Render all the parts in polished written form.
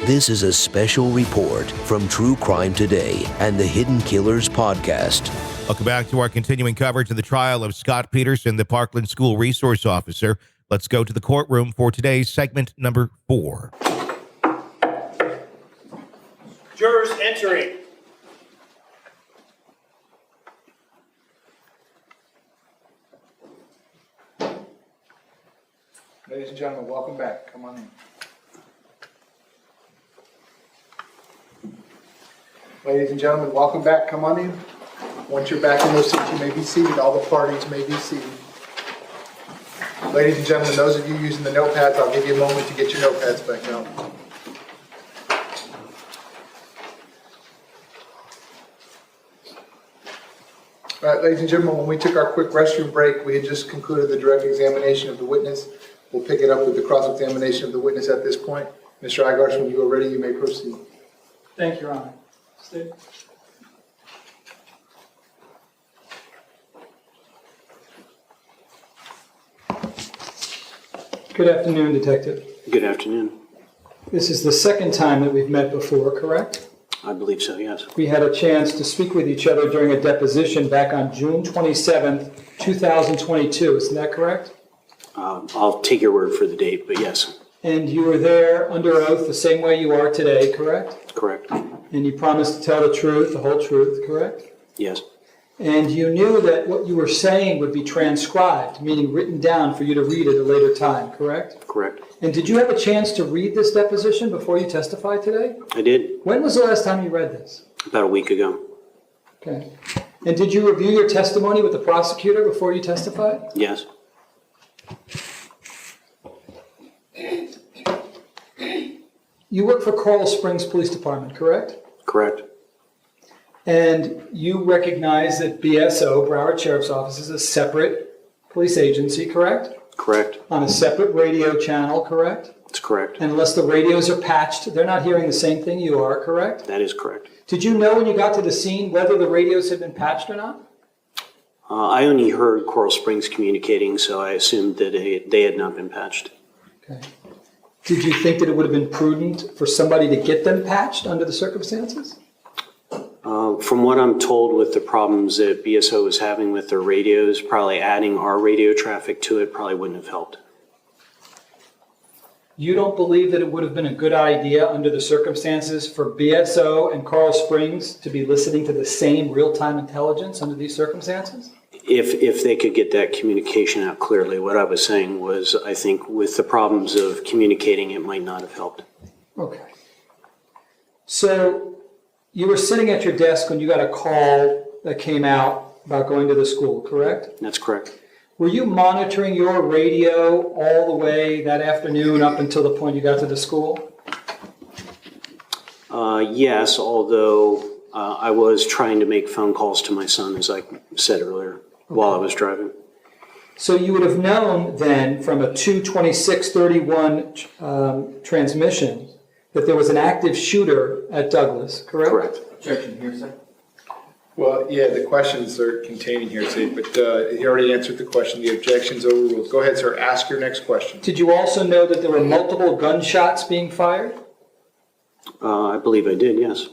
This is a special report from True Crime Today and the Hidden Killers podcast. Welcome back to our continuing coverage of the trial of Scot Peterson, the Parkland School resource officer. Let's go to the courtroom for today's segment number 4. Jurors entering. Ladies and gentlemen, welcome back. Come on in. Ladies and gentlemen, welcome back. Come on in. Once you're back in those seats, you may be seated. All the parties may be seated. Ladies and gentlemen, those of you using the notepads, I'll give you a moment to get your notepads back out. All right, ladies and gentlemen, when we took our quick restroom break, we had just concluded the direct examination of the witness. We'll pick it up with the cross-examination of the witness at this point. Mr. Igarsh, when you are ready, you may proceed. Thank you, Your Honor. Stay. Good afternoon, Detective. Good afternoon. This is the second time that we've met before, correct? I believe so, yes. We had a chance to speak with each other during a deposition back on June 27th, 2022. Isn't that correct? I'll take your word for the date, but yes. And you were there under oath the same way you are today, correct? Correct. And you promised to tell the truth, the whole truth, correct? Yes. And you knew that what you were saying would be transcribed, meaning written down for you to read at a later time, correct? Correct. And did you have a chance to read this deposition before you testified today? I did. When was the last time you read this? About a week ago. Okay. And did you review your testimony with the prosecutor before you testified? Yes. You work for Coral Springs Police Department, correct? Correct. And you recognize that BSO, Broward Sheriff's Office, is a separate police agency, correct? Correct. On a separate radio channel, correct? That's correct. And unless the radios are patched, they're not hearing the same thing you are, correct? That is correct. Did you know when you got to the scene whether the radios had been patched or not? I only heard Coral Springs communicating, so I assumed that they had not been patched. Okay. Did you think that it would have been prudent for somebody to get them patched under the circumstances? From what I'm told with the problems that BSO is having with their radios, probably adding our radio traffic to it probably wouldn't have helped. You don't believe that it would have been a good idea under the circumstances for BSO and Coral Springs to be listening to the same real-time intelligence under these circumstances? If they could get that communication out clearly, what I was saying was I think with the problems of communicating, it might not have helped. Okay. So you were sitting at your desk when you got a call that came out about going to the school, correct? That's correct. Were you monitoring your radio all the way that afternoon up until the point you got to the school? Yes, although I was trying to make phone calls to my son, as I said earlier, while I was driving. So you would have known then from a 2:26:31 transmission that there was an active shooter at Douglas, correct? Correct. Objection here, sir. Well, yeah, the questions are contained here, but he already answered the question. The objection's overruled. Go ahead, sir. Ask your next question. Did you also know that there were multiple gunshots being fired? I believe I did, yes.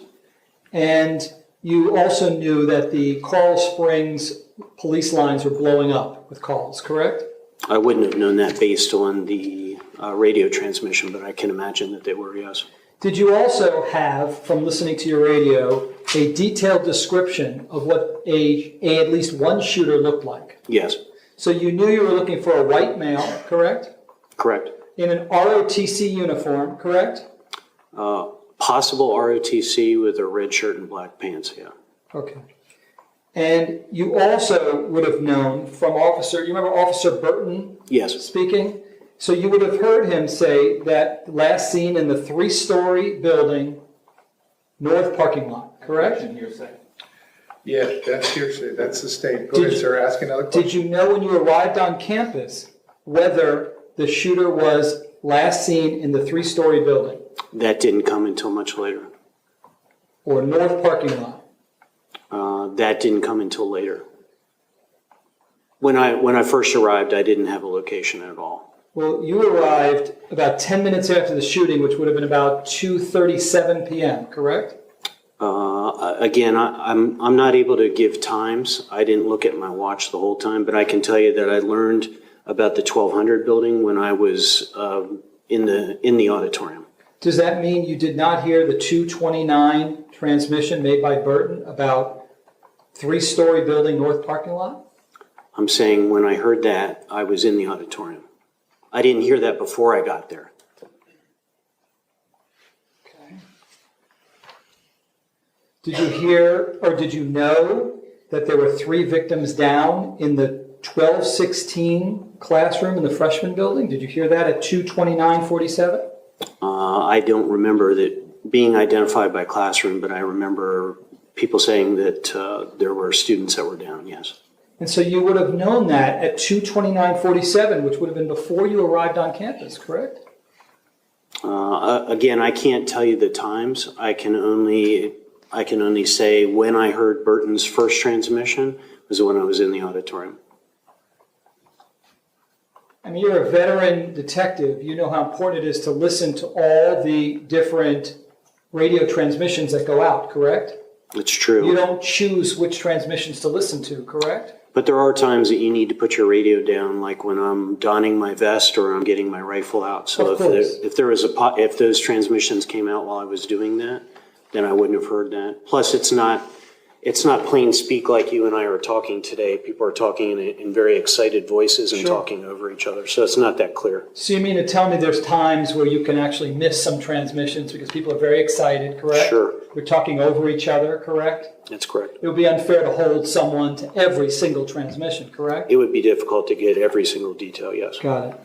And you also knew that the Coral Springs police lines were blowing up with calls, correct? I wouldn't have known that based on the radio transmission, but I can imagine that they were, yes. Did you also have, from listening to your radio, a detailed description of what at least one shooter looked like? Yes. So you knew you were looking for a white male, correct? Correct. In an ROTC uniform, correct? Possible ROTC with a red shirt and black pants, yeah. Okay. And you also would have known from you remember Officer Burton Yes. speaking? So you would have heard him say that last seen in the 3-story building, north parking lot, correct? Objection here, sir. Yeah, that's hearsay. That's sustained. Go ahead, sir. Ask another question. Did you know when you arrived on campus whether the shooter was last seen in the 3-story building? That didn't come until much later. Or north parking lot? That didn't come until later. When I first arrived, I didn't have a location at all. Well, you arrived about 10 minutes after the shooting, which would have been about 2:37 p.m., correct? Again, I'm not able to give times. I didn't look at my watch the whole time, but I can tell you that I learned about the 1200 building when I was in the auditorium. Does that mean you did not hear the 2:29 transmission made by Burton about three-story building north parking lot? I'm saying when I heard that, I was in the auditorium. I didn't hear that before I got there. Okay. Did you hear or did you know that there were 3 victims down in the 1216 classroom in the freshman building? Did you hear that at 2:29:47? I don't remember that being identified by classroom, but I remember people saying that there were students that were down, yes. And so you would have known that at 2:29:47, which would have been before you arrived on campus, correct? Again, I can't tell you the times. I can only say when I heard Burton's first transmission was when I was in the auditorium. I mean, you're a veteran detective. You know how important it is to listen to all the different radio transmissions that go out, correct? It's true. You don't choose which transmissions to listen to, correct? But there are times that you need to put your radio down, like when I'm donning my vest or I'm getting my rifle out. So if those transmissions came out while I was doing that, then I wouldn't have heard that. Plus, it's not plain speak like you and I are talking today. People are talking in very excited voices and talking over each other, so it's not that clear. So you mean to tell me there's times where you can actually miss some transmissions because people are very excited, correct? Sure. We're talking over each other, correct? That's correct. It would be unfair to hold someone to every single transmission, correct? It would be difficult to get every single detail, yes. Got it.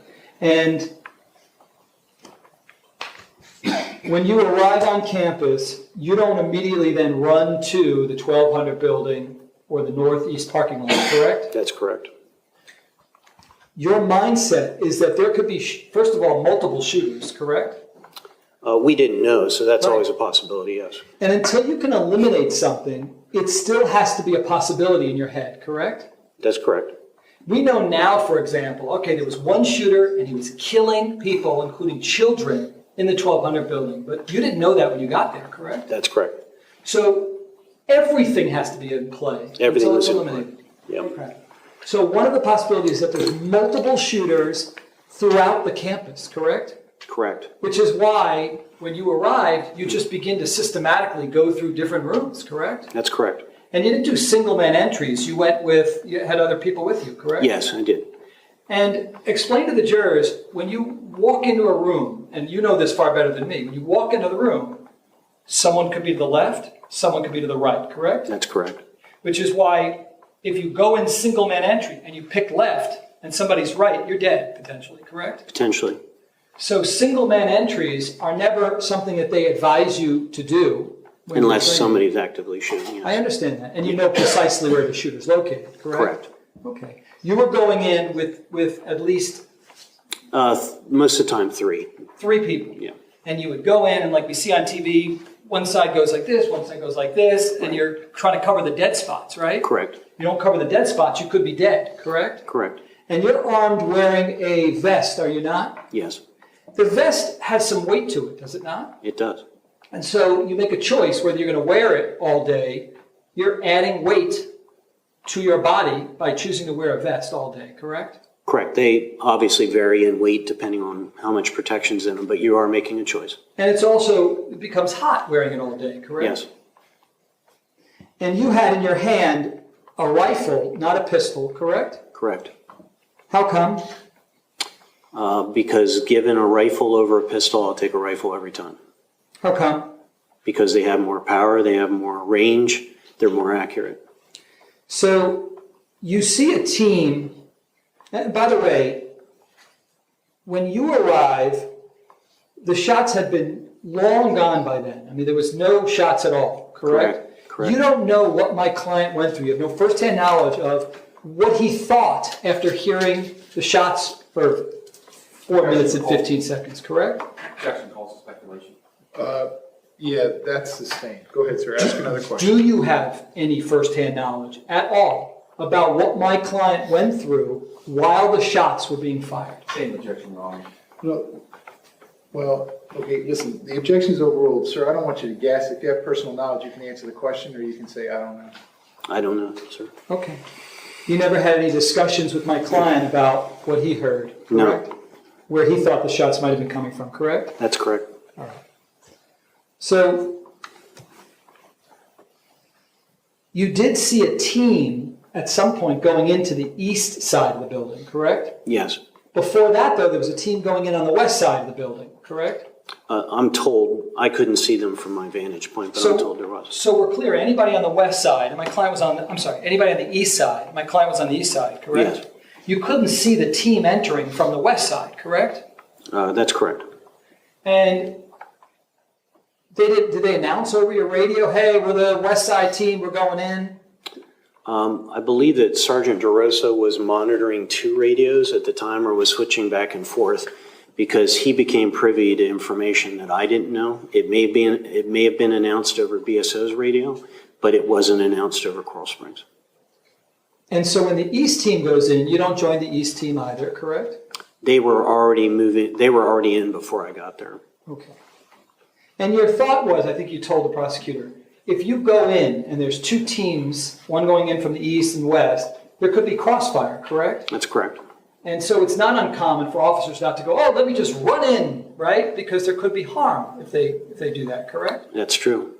And when you arrive on campus, you don't immediately then run to the 1200 building or the northeast parking lot, correct? That's correct. Your mindset is that there could be, first of all, multiple shooters, correct? We didn't know, so that's Right. always a possibility, yes. And until you can eliminate something, it still has to be a possibility in your head, correct? That's correct. We know now, for example, okay, there was one shooter and he was killing people, including children, in the 1200 building. But you didn't know that when you got there, correct? That's correct. So everything has to be in play. Everything until was it's in play. eliminated. Yep. Okay. So one of the possibilities is that there's multiple shooters throughout the campus, correct? Correct. Which is why, when you arrived, you just begin to systematically go through different rooms, correct? That's correct. And you didn't do single man entries. You had other people with you, correct? Yes, I did. And explain to the jurors, when you walk into a room, and you know this far better than me, when you walk into the room, someone could be to the left, someone could be to the right, correct? That's correct. Which is why if you go in single man entry and you pick left and somebody's right, you're dead, potentially, correct? Potentially. So single man entries are never something that they advise you to do. Unless somebody's actively shooting, yes. I understand that. And you know precisely where the shooter's located, correct? Correct. Okay. You were going in with at least Most of the time, 3. 3 people. Yeah. And you would go in and like we see on TV, one side goes like this, one side goes like this, and you're trying to cover the dead spots, right? Correct. You don't cover the dead spots, you could be dead, correct? Correct. And you're armed wearing a vest, are you not? Yes, The vest has some weight to it, does it not? it does. And so you make a choice whether you're going to wear it all day. You're adding weight to your body by choosing to wear a vest all day, correct? Correct. They obviously vary in weight depending on how much protection's in them, but you are making a choice. And it becomes hot wearing it all day, correct? Yes. And you had in your hand a rifle, not a pistol, correct? Correct. How come? Because given a rifle over a pistol, I'll take a rifle every time. How come? Because they have more power, they have more range, they're more accurate. So you see a team, and by the way, when you arrive, the shots had been long gone by then. I mean, there was no shots at all, correct? Correct. You don't know what my client went through. You have no firsthand knowledge of what he thought after hearing the shots for 4 minutes and 15 seconds, correct? Objection calls for speculation. Yeah, that's sustained. Go ahead, sir. Ask another question. Do you have any firsthand knowledge at all about what my client went through while the shots were being fired? Same objection, Your Honor. No, well, okay, listen, the objection is overruled. Sir, I don't want you to guess. If you have personal knowledge, you can answer the question, or you can say, I don't know. I don't know, sir. Okay. You never had any discussions with my client about what he heard, correct? No. Where he thought the shots might have been coming from, correct? That's correct. All right. So you did see a team at some point going into the east side of the building, correct? Yes. Before that, though, there was a team going in on the west side of the building, correct? I'm told, I couldn't see them from my vantage point, but I'm told there was. So we're clear, anybody on the west side, and my client was on the, I'm sorry, anybody on the east side, my client was on the east side, correct? Yes. You couldn't see the team entering from the west side, correct? That's correct. And did they announce over your radio, hey, we're the west side team, we're going in? I believe that Sergeant DeRosa was monitoring 2 radios at the time, or was switching back and forth, because he became privy to information that I didn't know. It may have been announced over BSO's radio, but it wasn't announced over Coral Springs. And so when the east team goes in, you don't join the east team either, correct? They were already in before I got there. Okay. And your thought was, I think you told the prosecutor, if you go in and there's 2 teams, one going in from the east and west, there could be crossfire, correct? That's correct. And so it's not uncommon for officers not to go, oh, let me just run in, right? Because there could be harm if they do that, correct? That's true.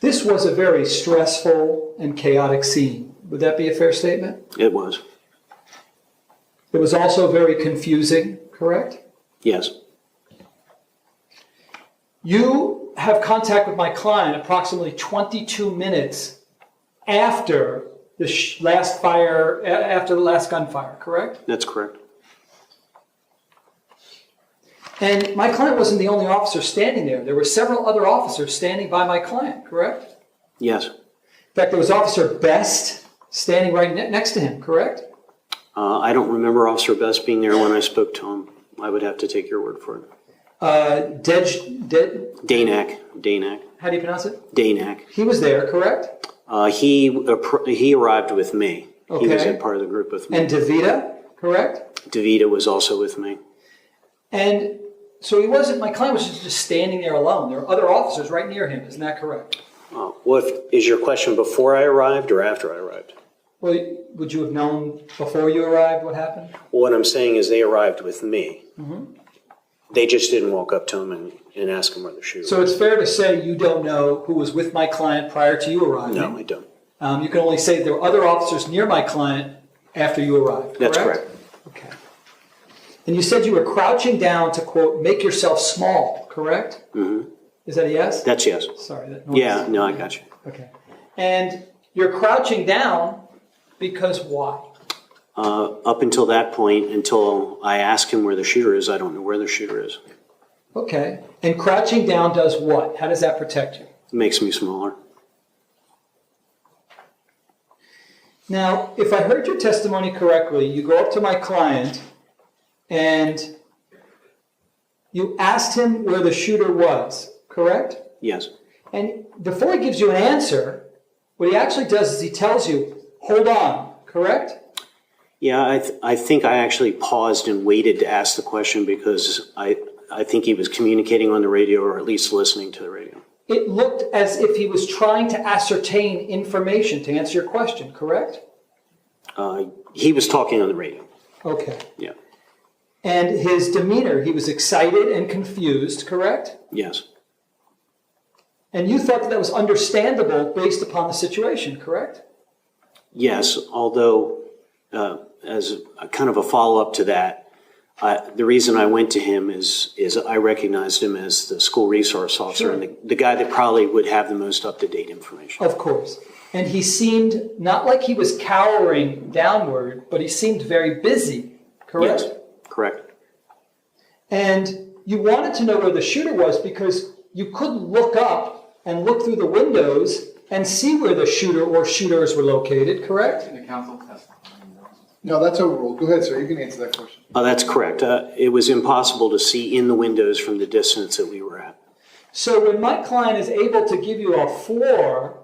This was a very stressful and chaotic scene. Would that be a fair statement? It was. It was also very confusing, correct? Yes. You have contact with my client approximately 22 minutes after the last fire, after the last gunfire, correct? That's correct. And my client wasn't the only officer standing there. There were several other officers standing by my client, correct? Yes. In fact, there was Officer Best standing right next to him, correct? I don't remember Officer Best being there when I spoke to him. I would have to take your word for it. Danak. How do you pronounce it? Danak. He was there, correct? He arrived with me. Okay. He was in part of the group with me. And DeVita, correct? DeVita was also with me. And so he wasn't, my client was just standing there alone. There were other officers right near him, isn't that correct? Is your question before I arrived or after I arrived? Well, would you have known before you arrived what happened? Well, what I'm saying is they arrived with me. Mm-hmm. They just didn't walk up to him and ask him where the shooter was. So it's fair to say you don't know who was with my client prior to you arriving? No, I don't. You can only say there were other officers near my client after you arrived, correct? That's correct. Okay. And you said you were crouching down to, quote, make yourself small, correct? Mm-hmm. Is that a yes? That's yes. Sorry. That noise. Yeah, no, I got you. Okay. And you're crouching down because why? Up until that point, until I ask him where the shooter is, I don't know where the shooter is. Okay. And crouching down does what? How does that protect you? It makes me smaller. Now, if I heard your testimony correctly, you go up to my client and you asked him where the shooter was, correct? Yes. And before he gives you an answer, what he actually does is he tells you, hold on, correct? Yeah, I think I actually paused and waited to ask the question because I think he was communicating on the radio or at least listening to the radio. It looked as if he was trying to ascertain information to answer your question, correct? He was talking on the radio. Okay. Yeah. And his demeanor, he was excited and confused, correct? Yes. And you thought that was understandable based upon the situation, correct? Yes, although as a kind of a follow-up to that, the reason I went to him is I recognized him as the school resource officer Sure. and the guy that probably would have the most up-to-date information. Of course. And he seemed not like he was cowering downward, but he seemed very busy, correct? Yes, correct. And you wanted to know where the shooter was because you couldn't look up and look through the windows and see where the shooter or shooters were located, correct? The counsel testifying. No, that's overruled. Go ahead, sir. You can answer that question. That's correct. It was impossible to see in the windows from the distance that we were at. So when my client is able to give you a floor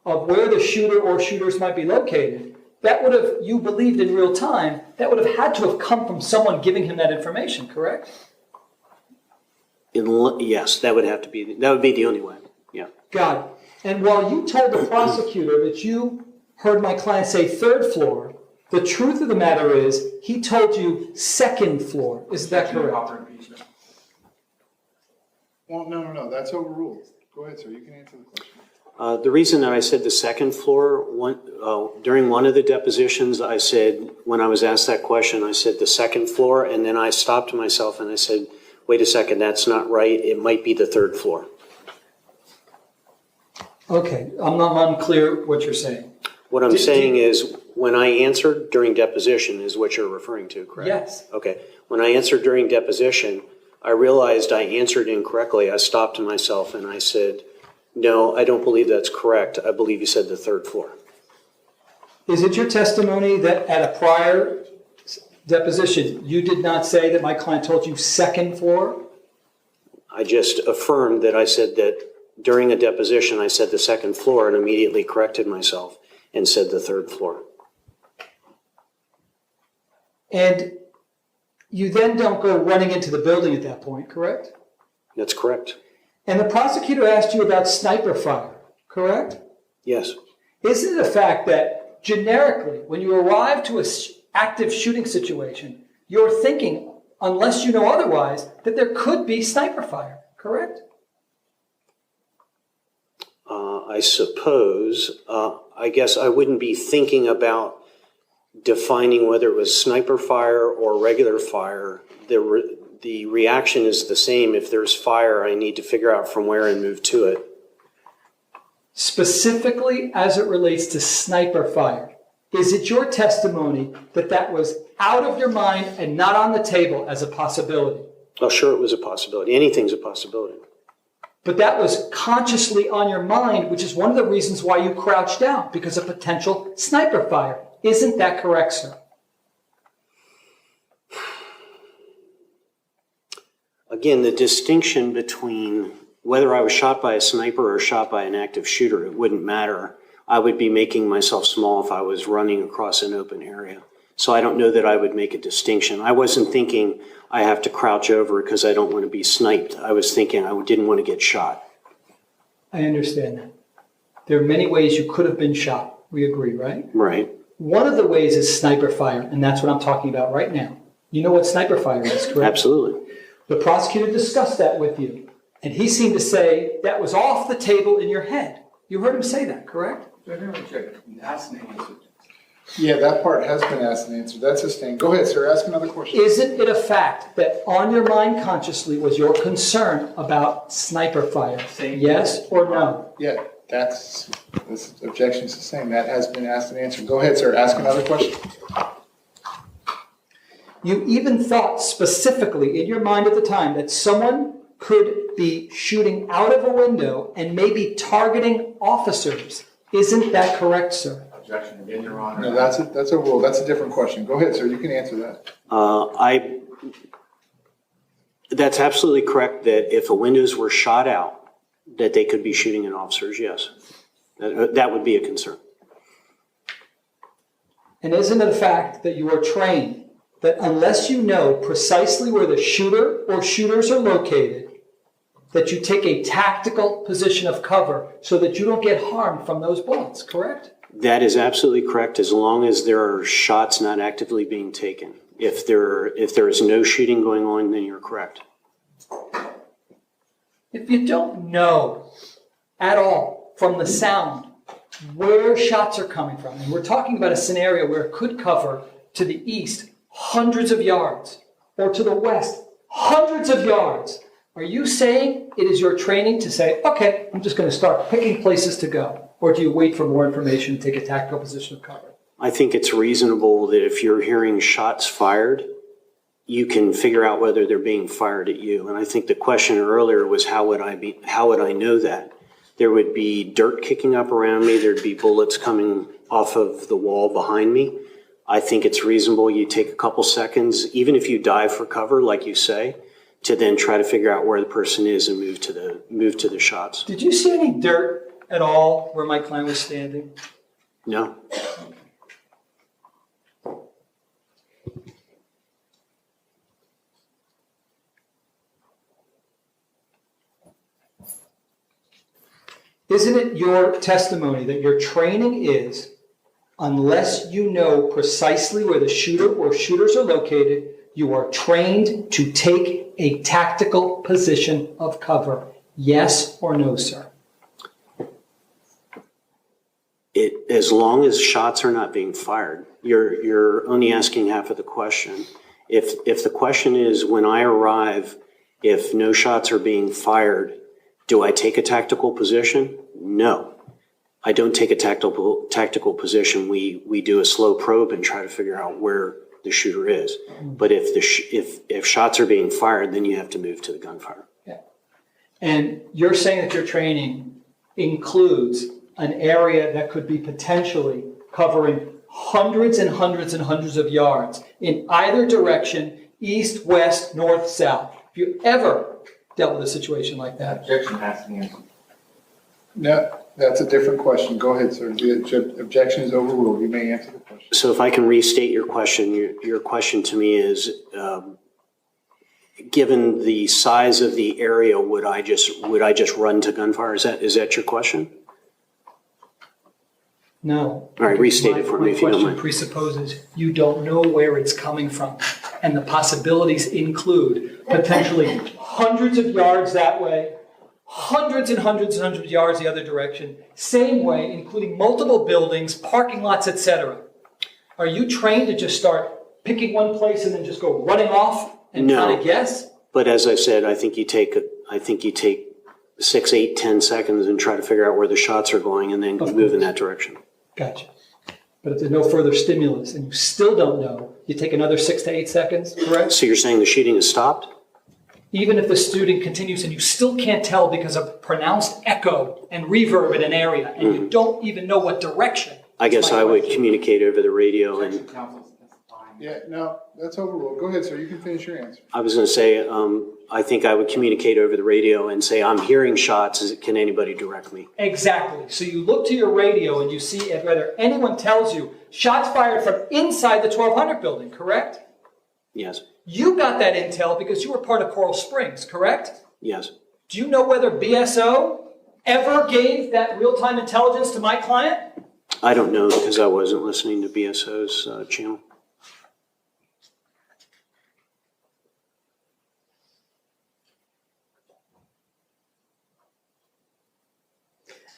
of where the shooter or shooters might be located, that would have, you believed in real time, that would have had to have come from someone giving him that information, correct? Yes, that would be the only way, yeah. Got it. And while you told the prosecutor that you heard my client say third floor, the truth of the matter is he told you second floor. Is that correct? Well, no, that's overruled. Go ahead, sir, you can answer the question. The reason that I said the second floor, during one of the depositions, I said, when I was asked that question, I said the second floor, and then I stopped myself and I said, wait a second, that's not right. It might be the third floor. Okay, I'm not unclear what you're saying. What I'm saying is, when I answered during deposition is what you're referring to, correct? Yes. Okay. When I answered during deposition, I realized I answered incorrectly. I stopped myself and I said, no, I don't believe that's correct. I believe you said the third floor. Is it your testimony that at a prior deposition, you did not say that my client told you second floor? I just affirmed that I said that during a deposition, I said the second floor and immediately corrected myself and said the third floor. And you then don't go running into the building at that point, correct? That's correct. And the prosecutor asked you about sniper fire, correct? Yes. Isn't it a fact that generically, when you arrive to an active shooting situation, you're thinking, unless you know otherwise, that there could be sniper fire, correct? I suppose, I guess I wouldn't be thinking about defining whether it was sniper fire or regular fire. The reaction is the same. If there's fire, I need to figure out from where and move to it. Specifically as it relates to sniper fire, is it your testimony that that was out of your mind and not on the table as a possibility? Oh, sure, it was a possibility. Anything's a possibility. But that was consciously on your mind, which is one of the reasons why you crouched down, because of potential sniper fire. Isn't that correct, sir? Again, the distinction between whether I was shot by a sniper or shot by an active shooter, it wouldn't matter. I would be making myself small if I was running across an open area. So I don't know that I would make a distinction. I wasn't thinking I have to crouch over because I don't want to be sniped. I was thinking I didn't want to get shot. I understand that. There are many ways you could have been shot. We agree, right? Right. One of the ways is sniper fire, and that's what I'm talking about right now. You know what sniper fire is, correct? Absolutely. The prosecutor discussed that with you, and he seemed to say that was off the table in your head. You heard him say that, correct? Yeah, that part has been asked and answered. That's sustained. Go ahead, sir. Ask another question. Isn't it a fact that on your mind consciously was your concern about sniper fire? Yes or no? Yeah, this objection is the same. That has been asked and answered. Go ahead, sir. Ask another question. You even thought specifically in your mind at the time that someone could be shooting out of a window and maybe targeting officers. Isn't that correct, sir? Objection again, Your Honor. No, that's a rule. That's a different question. Go ahead, sir. You can answer that. That's absolutely correct that if the windows were shot out, that they could be shooting at officers, yes. That would be a concern. And isn't it a fact that you are trained that unless you know precisely where the shooter or shooters are located, that you take a tactical position of cover so that you don't get harmed from those bullets, correct? That is absolutely correct, as long as there are shots not actively being taken. If there is no shooting going on, then you're correct. If you don't know at all from the sound where shots are coming from, and we're talking about a scenario where it could cover to the east hundreds of yards, or to the west hundreds of yards, are you saying it is your training to say, okay, I'm just going to start picking places to go? Or do you wait for more information and take a tactical position of cover? I think it's reasonable that if you're hearing shots fired, you can figure out whether they're being fired at you. And I think the question earlier was how would I know that? There would be dirt kicking up around me, there'd be bullets coming off of the wall behind me. I think it's reasonable you take a couple seconds, even if you dive for cover, like you say, to then try to figure out where the person is and move to the shots. Did you see any dirt at all where my client was standing? No. Isn't it your testimony that your training is, unless you know precisely where the shooter or shooters are located, you are trained to take a tactical position of cover? Yes or no, sir? As long as shots are not being fired, you're only asking half of the question. If the question is, when I arrive, if no shots are being fired, do I take a tactical position? No, I don't take a tactical position. We do a slow probe and try to figure out where the shooter is. But if shots are being fired, then you have to move to the gunfire. Yeah. And you're saying that your training includes an area that could be potentially covering hundreds and hundreds and hundreds of yards in either direction, east, west, north, south. Have you ever dealt with a situation like that? Objection has to be answered. No, that's a different question. Go ahead, sir. The objection is overruled. You may answer the question. So if I can restate your question, your question to me is, given the size of the area, would I just run to gunfire? Is that your question? No. All right, restate it for me if you don't My mind. question presupposes you don't know where it's coming from. And the possibilities include potentially hundreds of yards that way, hundreds and hundreds and hundreds of yards the other direction, same way, including multiple buildings, parking lots, etc. Are you trained to just start picking one place and then just go running off and kind of guess? But as I said, I think you take 6, 8, 10 seconds and try to figure out where the shots are going and then move in that direction. Gotcha. But if there's no further stimulus and you still don't know, you take another 6 to 8 seconds, correct? So you're saying the shooting has stopped? Even if the student continues and you still can't tell because of pronounced echo and reverb in an area and you don't even know what direction. I guess I would communicate over the radio, and Counsel's testifying. Yeah, no, that's overruled. Go ahead, sir. You can finish your answer. I was going to say, I think I would communicate over the radio and say, I'm hearing shots. Can anybody direct me? Exactly. So you look to your radio and you see if whether anyone tells you shots fired from inside the 1200 building, correct? Yes. You got that intel because you were part of Coral Springs, correct? Yes. Do you know whether BSO ever gave that real-time intelligence to my client? I don't know because I wasn't listening to BSO's channel.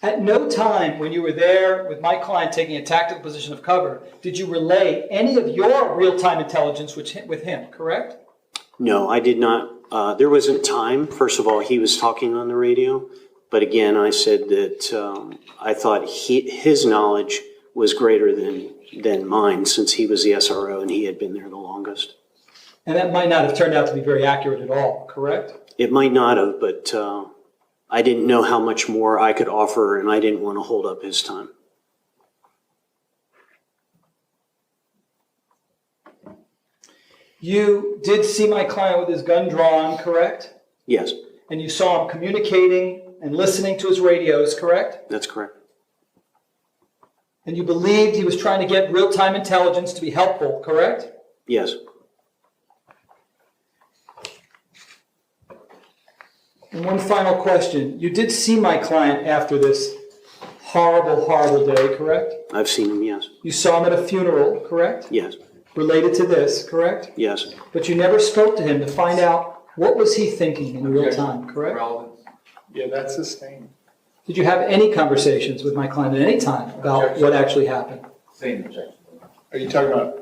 At no time when you were there with my client taking a tactical position of cover, did you relay any of your real-time intelligence with him, correct? No, I did not. There wasn't time. First of all, he was talking on the radio. But again, I said that I thought his knowledge was greater than mine since he was the SRO and he had been there the longest. And that might not have turned out to be very accurate at all, correct? It might not have, but I didn't know how much more I could offer, and I didn't want to hold up his time. You did see my client with his gun drawn, correct? Yes, And you saw him communicating and listening to his radios, correct? that's correct. And you believed he was trying to get real-time intelligence to be helpful, correct? Yes. And one final question. You did see my client after this horrible, horrible day, correct? I've seen him, yes. You saw him at a funeral, correct? Yes. Related to this, correct? Yes. But you never spoke to him to find out what was he thinking in real time, correct? Relevance. Yeah, that's sustained. Did you have any conversations with my client at any time about what actually happened? Same objection. Are you talking about,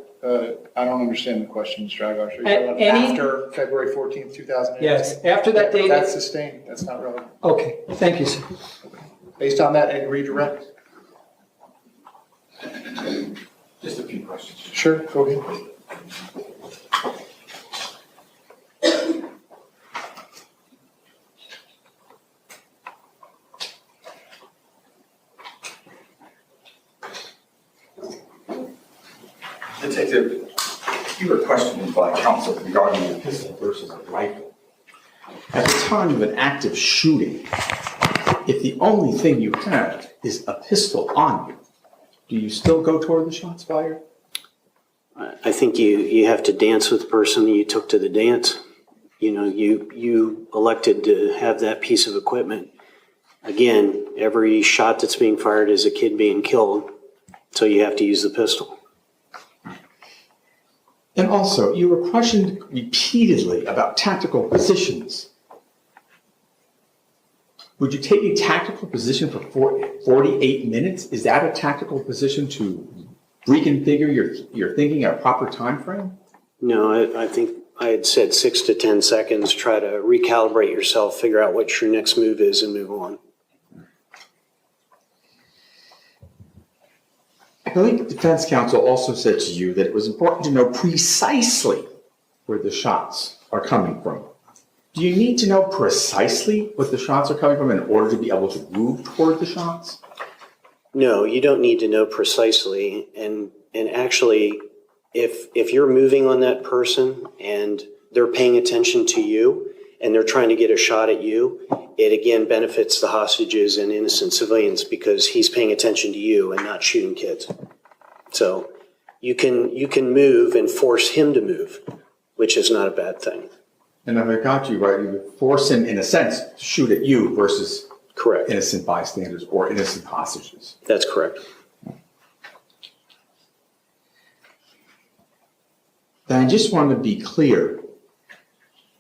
I don't understand the question, Mr. Igosh. Are you At talking about any- after February 14th, 2018? Yes, after that date. That's sustained. That's not relevant. Okay, thank you, sir. Based on that, and redirect? Just a few questions. Sure, go ahead. Detective, you were questioned by counsel regarding a pistol versus a rifle. At the time of an active shooting, if the only thing you have is a pistol on you, do you still go toward the shots fired? I think you have to dance with the person that you took to the dance. You know, you elected to have that piece of equipment again, every shot that's being fired is a kid being killed, so you have to use the pistol. And also, you were questioned repeatedly about tactical positions. Would you take a tactical position for 48 minutes? Is that a tactical position to reconfigure your thinking at a proper time frame? No, I think I had said 6 to 10 seconds, try to recalibrate yourself, figure out what your next move is and move on. I believe the defense counsel also said to you that it was important to know precisely where the shots are coming from. Do you need to know precisely what the shots are coming from in order to be able to move toward the shots? No, you don't need to know precisely. And actually, if you're moving on that person and they're paying attention to you and they're trying to get a shot at you, it again benefits the hostages and innocent civilians because he's paying attention to you and not shooting kids. So you can move and force him to move, which is not a bad thing. And if I got you right, you would force him, in a sense, to shoot at you versus Correct. innocent bystanders or innocent hostages. That's correct. Then I just wanted to be clear,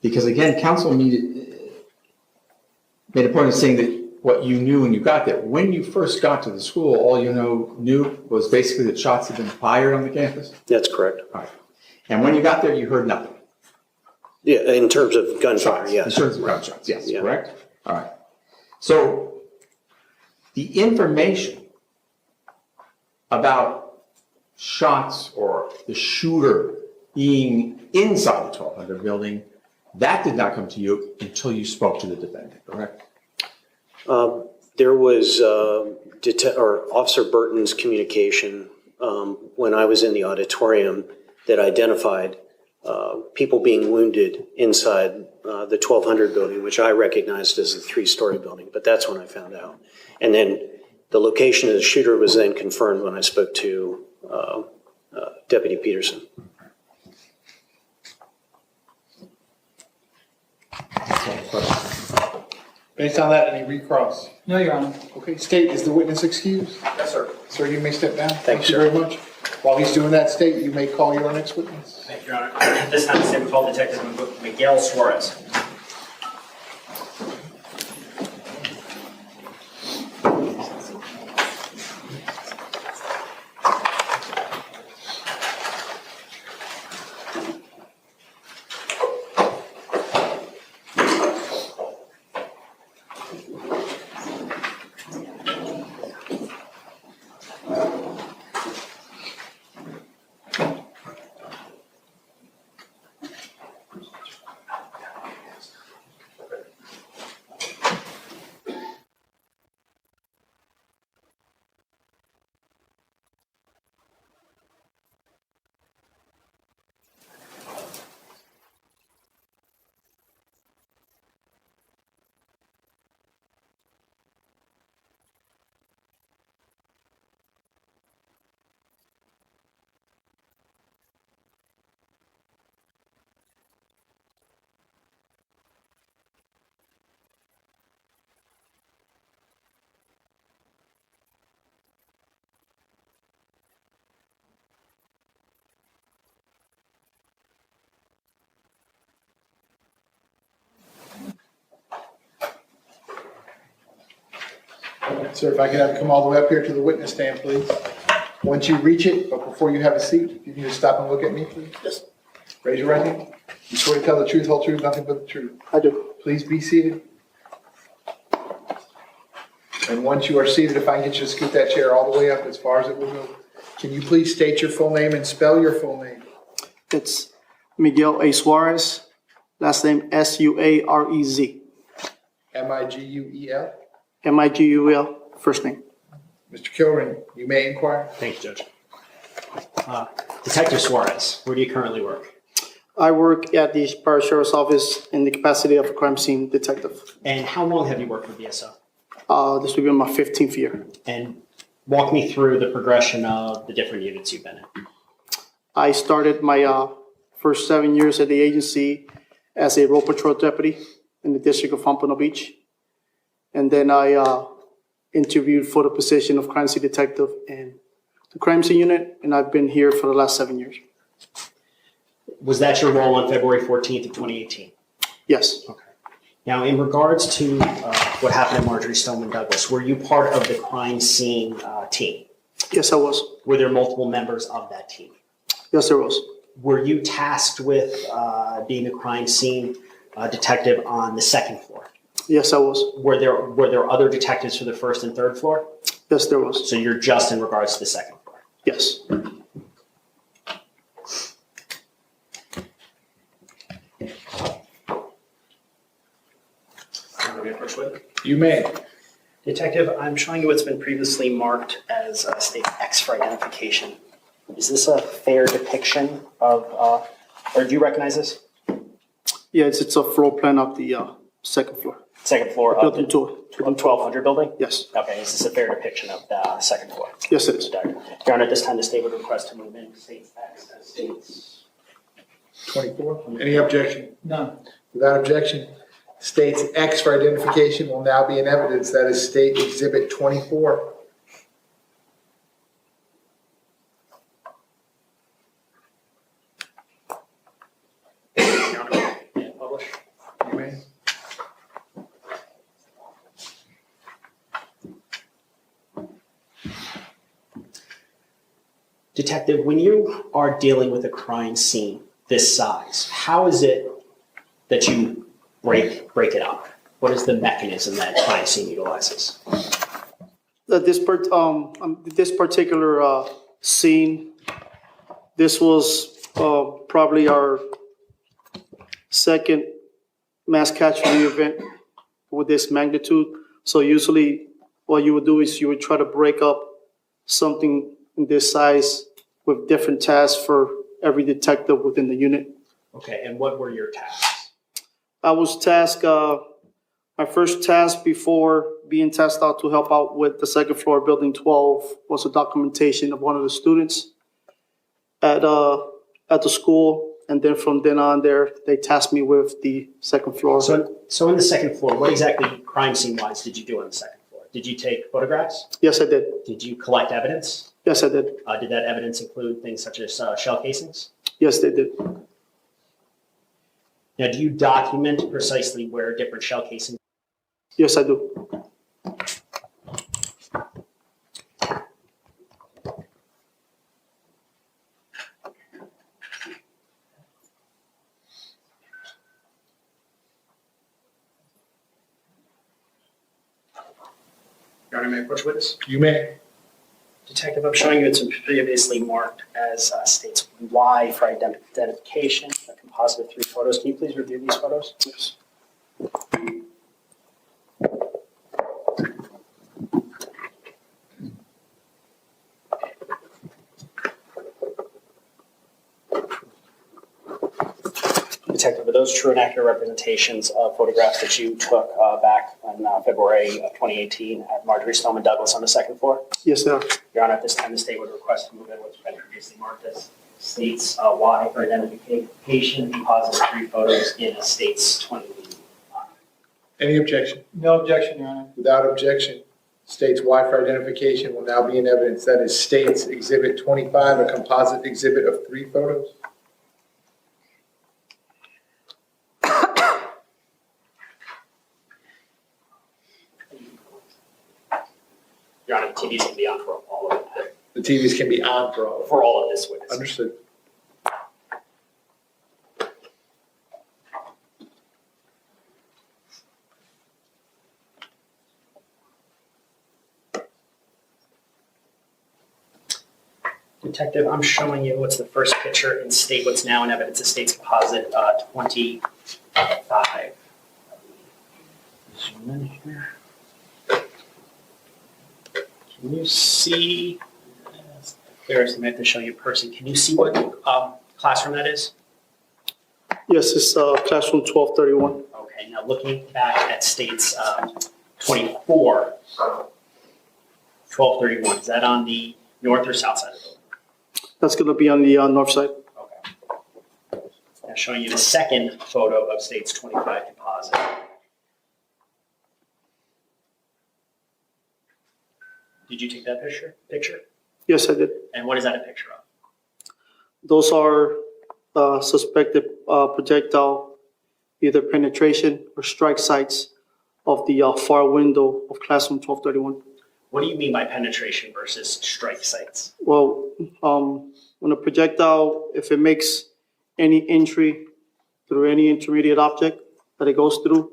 because again, counsel made a point of saying that what you knew when you got there. When you first got to the school, all you knew was basically that shots had been fired on the campus? That's correct. All right. And when you got there, you heard nothing? Yeah, in terms of gunfire, yes. In terms of gunshots, yes, Yeah. correct? All right. So the information about shots or the shooter being inside the 1200 building, that did not come to you until you spoke to the defendant, correct? There was Officer Burton's communication when I was in the auditorium that identified people being wounded inside the 1200 building, which I recognized as a 3-story building, but that's when I found out. And then the location of the shooter was then confirmed when I spoke to Deputy Peterson. Based on that, any recross? No, Your Honor. Okay, State, is the witness excused? Yes, sir. Sir, you may step down. Thanks, you sir. very much. While he's doing that, State, you may call your next witness. Thank you, Your Honor. At this time, State Patrol Detective Miguel Suarez. Sir, if I could have you come all the way up here to the witness stand, please. Once you reach it, but before you have a seat, if you can just stop and look at me, please. Yes. Raise your right hand. You swear to tell the truth, whole truth, nothing but the truth. I do. Please be seated. And once you are seated, if I can get you to scoot that chair all the way up as far as it will go. Can you please state your full name and spell your full name? It's Miguel A. Suarez, last name S-U-A-R-E-Z. M-I-G-U-E-L. M-I-G-U-L, first name. Mr. Kilren, you may inquire. Thank you, Judge. Detective Suarez, where do you currently work? I work at the Parish Sheriff's Office in the capacity of a crime scene detective. And how long have you worked for BSO? This will be my 15th year. And walk me through the progression of the different units you've been in. I started my first 7 years at the agency as a road patrol deputy in the district of Pompano Beach. And then I interviewed for the position of crime scene detective in the crime scene unit, and I've been here for the last 7 years. Was that your role on February 14th of 2018? Yes. Okay. Now, in regards to what happened at Marjorie Stoneman Douglas, were you part of the crime scene team? Yes, I was. Were there multiple members of that team? Yes, there was. Were you tasked with being a crime scene detective on the second floor? Yes, I was. Were there other detectives for the first and third floor? Yes, there was. So you're just in regards to the second floor? Yes. You may. Detective, I'm showing you what's been previously marked as state X for identification. Is this a fair depiction of, or do you recognize this? Yeah, it's a floor plan of the second floor. Second floor of Building the two. 1200 building? Yes. Okay, is this a fair depiction of the second floor? Yes, it is. Your Honor, at this time, the state would request to move in states X as states. 24. Any objection? None. Without objection, state's X for identification will now be in evidence. That is State Exhibit 24. Your Honor, may I publish? You may. Detective, when you are dealing with a crime scene this size, how is it that you break it up? What is the mechanism that crime scene utilizes? This particular scene, this was probably our second mass casualty event with this magnitude. So usually what you would do is you would try to break up something in this size with different tasks for every detective within the unit. Okay, and what were your tasks? I was tasked, my first task before being tasked out to help out with the second floor, building 12, was a documentation of one of the students at the school. And then from then on there, they tasked me with the second floor. So in the second floor, what exactly crime scene-wise did you do on the second floor? Did you take photographs? Yes, I did. Did you collect evidence? Yes, I did. Did that evidence include things such as shell casings? Yes, they did. Now, do you document precisely where different shell casings? Yes, I do. Your Honor, may I approach witness? You may. Detective, I'm showing you it's previously marked as states Y for identification, a composite of 3 photos. Can you please review these photos? Yes. Detective, are those true and accurate representations of photographs that you took back in February of 2018 at Marjorie Stoneman Douglas on the second floor? Yes, they are. Your Honor, at this time, the state would request to move in what's been previously marked as states Y for identification, composite of 3 photos in a states 20. Any objection? No objection, Your Honor. Without objection, state's Y for identification will now be in evidence. That is State's Exhibit 25, a composite exhibit of 3 photos. Your Honor, the TVs can be on for all of it. The TVs can be on for all of this witness. Understood. Detective, I'm showing you what's the first picture in state, what's now in evidence, the state's composite 25. Zoom in here. Can you see, clear as I have to show you a person, can you see what classroom that is? Yes, it's classroom 1231. Okay, now looking back at states 24, 1231, is that on the north or south side of the building? That's going to be on the north side. Okay. Now showing you the second photo of states 25 composite. Did you take that picture? Yes, I did. And what is that a picture of? Those are suspected projectile, either penetration or strike sites of the far window of classroom 1231. What do you mean by penetration versus strike sites? Well, when a projectile, if it makes any entry through any intermediate object that it goes through,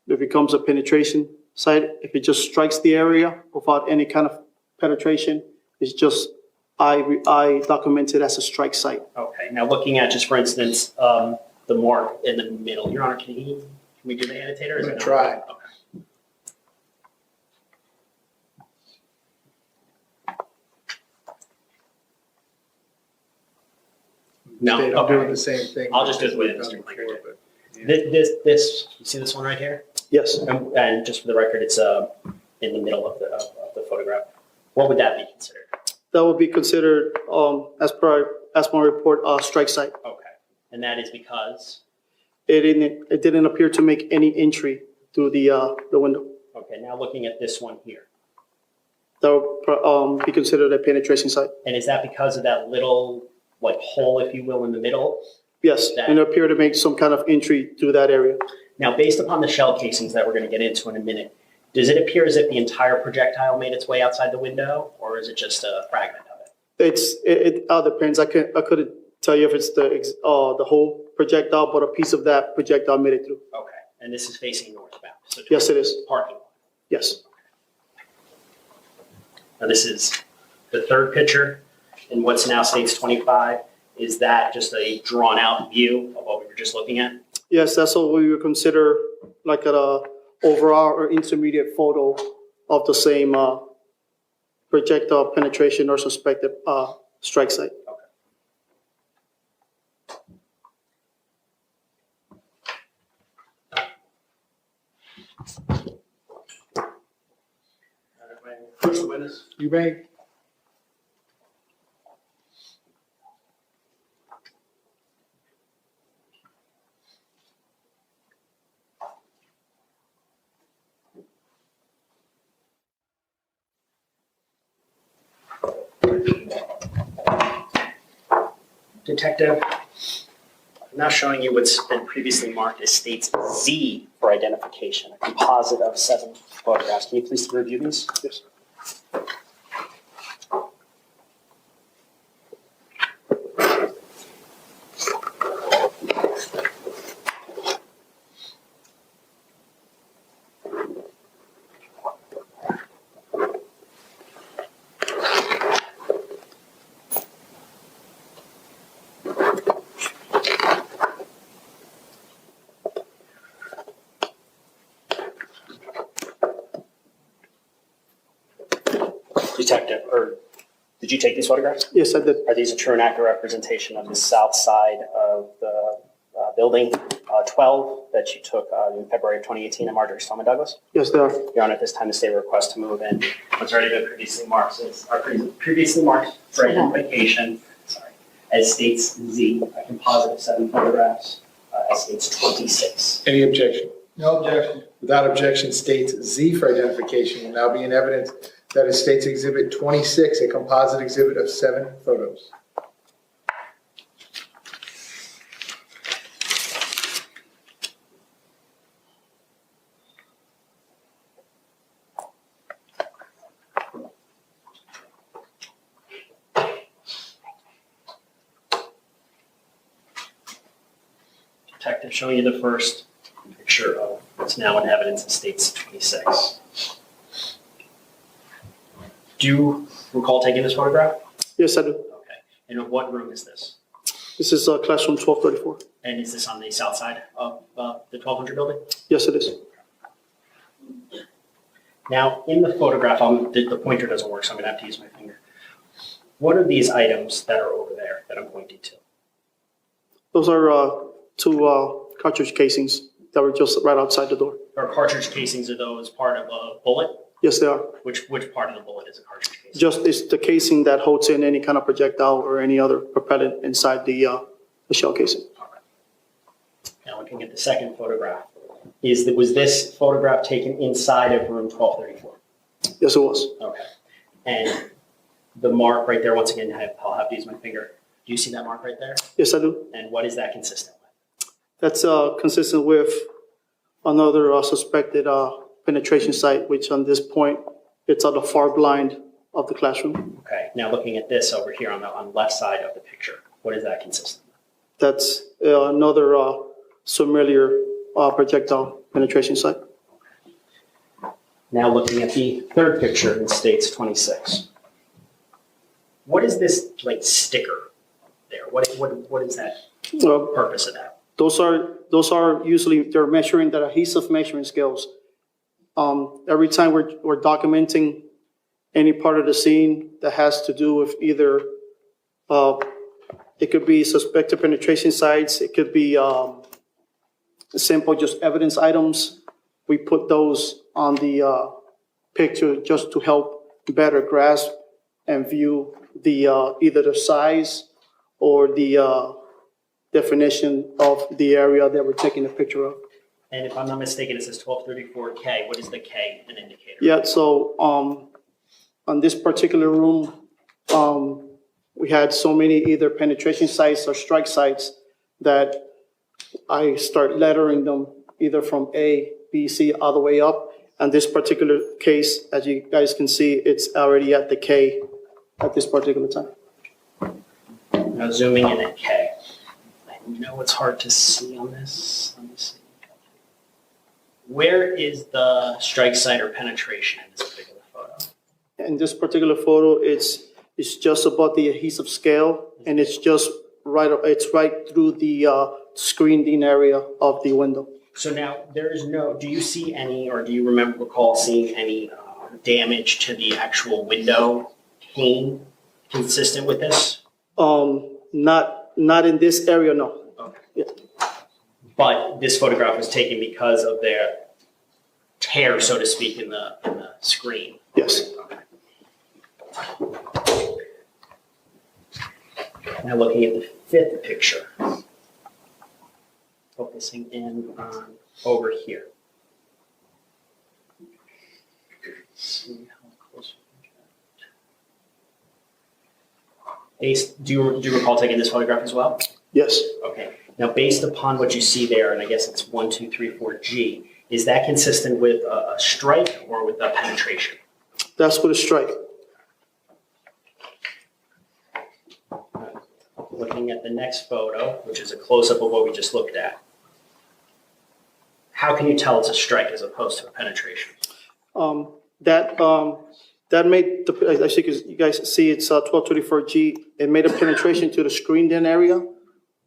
it becomes a penetration site. If it just strikes the area without any kind of penetration, it's just I document it as a strike site. Okay, now looking at just for instance, the mark in the middle, Your Honor, can we do the annotator? I'm gonna try. Okay. No, I'm okay. doing the same thing. I'll just do it the way it was Done done before, before. but- This, you see this one right here? Yes. And just for the record, it's in the middle of the photograph. What would that be considered? That would be considered, as my report, a strike site. Okay, and that is because, It didn't appear to make any entry through the window. okay, now looking at this one here. That would be considered a penetration site. And is that because of that little, like, hole, if you will, in the middle? Yes, and it appeared to make some kind of entry through that area. Now, based upon the shell casings that we're going to get into in a minute, does it appear as if the entire projectile made its way outside the window, or is it just a fragment of it? It depends. I couldn't tell you if it's the whole projectile, but a piece of that projectile made it through. Okay, and this is facing northbound? So Yes, it is. parking lot. Yes. Now, this is the third picture, and what's now states 25. Is that just a drawn-out view of what we were just looking at? Yes, that's what we would consider like an overall or intermediate photo of the same projectile penetration or suspected strike site. Who's the witness? You may. Detective, I'm now showing you what's been previously marked as states Z for identification, a composite of 7 photographs. Can you please review these? Yes. Detective, or did you take these photographs? Yes, I did. Are these a true and accurate representation of the south side of the building 12 that you took in February of 2018 at Marjorie Stoneman Douglas? Yes, they are. Your Honor, at this time, the state will request to move in what's already been previously marked for identification, as states Z, a composite of 7 photographs, as states 26. Any objection? No objection. Without objection, states Z for identification will now be in evidence. That is States Exhibit 26, a composite exhibit of 7 photos. Detective, showing you the first picture of what's now in evidence in states 26. Do you recall taking this photograph? Yes, I do. Okay. And what room is this? This is classroom 1234. And is this on the south side of the 1200 building? Yes, it is. Now, in the photograph, the pointer doesn't work, so I'm going to have to use my finger. What are these items that are over there that I'm pointing to? Those are 2 cartridge casings that were just right outside the door. Are cartridge casings, are those part of a bullet? Yes, they are. Which part of the bullet is a cartridge casing? Just it's the casing that holds in any kind of projectile or any other propellant inside the shell casing. Okay. Now looking at the second photograph, was this photograph taken inside of room 1234? Yes, it was. Okay. And the mark right there, once again, I'll have to use my finger. Do you see that mark right there? Yes, I do. And what is that consistent with? That's consistent with another suspected penetration site, which on this point, it's on the far blind of the classroom. Okay, now looking at this over here on the left side of the picture, what is that consistent with? That's another familiar projectile penetration site. Now looking at the third picture in States 26. What is this like sticker there? What is that purpose of that? Those are usually, they're measuring the adhesive measuring scales. Every time we're documenting any part of the scene that has to do with either, it could be suspected penetration sites, it could be simple just evidence items. We put those on the picture just to help better grasp and view the either the size or the definition of the area that we're taking a picture of. And if I'm not mistaken, it says 1234K. What is the K an indicator? Yeah, so on this particular room, we had so many either penetration sites or strike sites that I start lettering them either from A, B, C, all the way up. And this particular case, as you guys can see, it's already at the K at this particular time. Now zooming in at K. I know it's hard to see on this. Let me see. Where is the strike site or penetration in this particular photo? In this particular photo, it's just about the adhesive scale, and it's just right through the screened in area of the window. So now do you see any, or do you recall seeing any damage to the actual window pane consistent with this? Not in this area, no. Okay. Yeah. But this photograph was taken because of their tear, so to speak, in the screen. Yes. Okay. Now looking at the fifth picture, focusing in on over here. Let's see how close we can get. Do you recall taking this photograph as well? Yes. Okay. Now, based upon what you see there, and I guess it's 1, 2, 3, 4, G, is that consistent with a strike or with a penetration? That's with a strike. Looking at the next photo, which is a close-up of what we just looked at, how can you tell it's a strike as opposed to a penetration? That made the, I think you guys see it's 1224G. It made a penetration to the screened in area,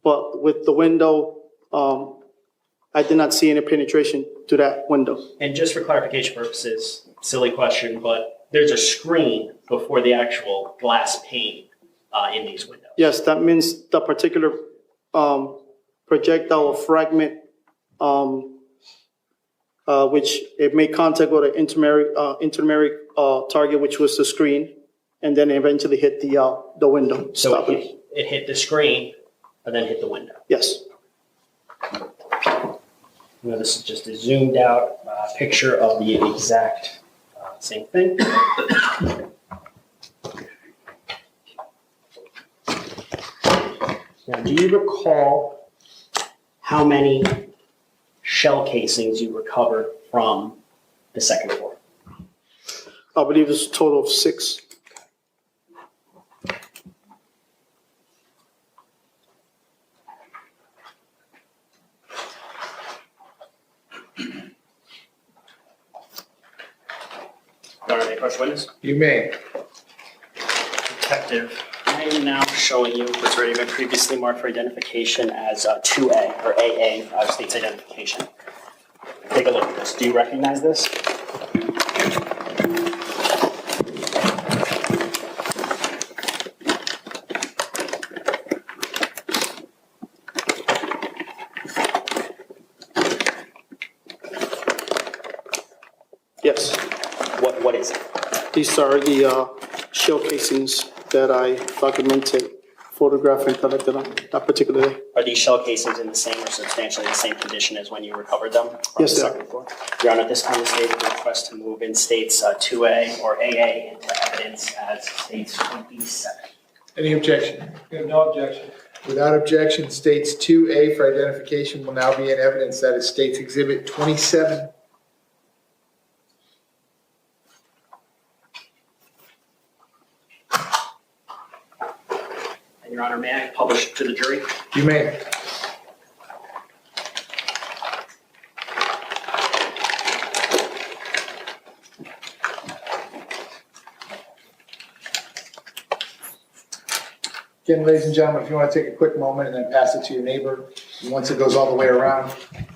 but with the window, I did not see any penetration to that window. And just for clarification purposes, silly question, but there's a screen before the actual glass pane in these windows. Yes, that means the particular projectile or fragment, which it made contact with an intermediate target, which was the screen, and then eventually hit the window. So it hit the screen and then hit the window. Yes. Now this is just a zoomed out picture of the exact same thing. Now, do you recall how many shell casings you recovered from the second floor? I believe it's a total of 6. Any question, witness? You may. Detective, I am now showing you what's already been previously marked for identification as 2A or AA, state's identification. Take a look at this. Do you recognize this? Yes. What is it? These are the shell casings that I documented, photographed, and collected on that particular day. Are these shell casings in the same or substantially the same condition as when you recovered them from Yes, the sir. second floor? Your Honor, at this time, the state would request to move in states 2A or AA into evidence as states 27. Any objection? We have no objection. Without objection, states 2A for identification will now be in evidence. That is States Exhibit 27. And Your Honor, may I publish to the jury? You may. Again, ladies and gentlemen, if you want to take a quick moment and then pass it to your neighbor, and once it goes all the way around,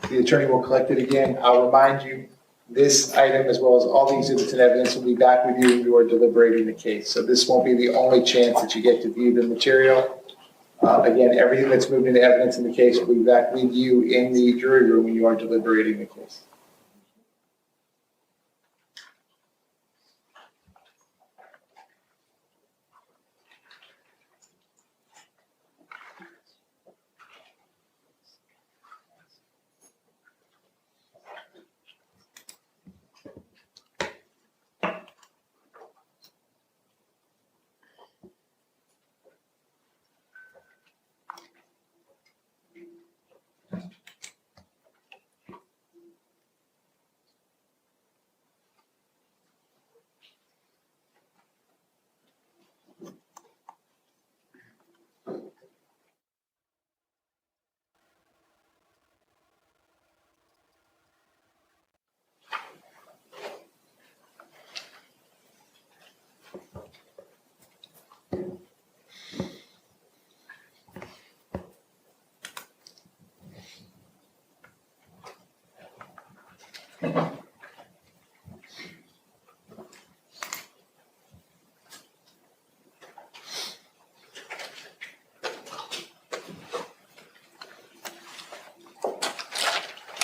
the attorney will collect it again. I'll remind you, this item, as well as all the exhibits and evidence, will be back with you when you are deliberating the case. So this won't be the only chance that you get to view the material. Again, everything that's moved into evidence in the case will be back with you in the jury room when you are deliberating the case.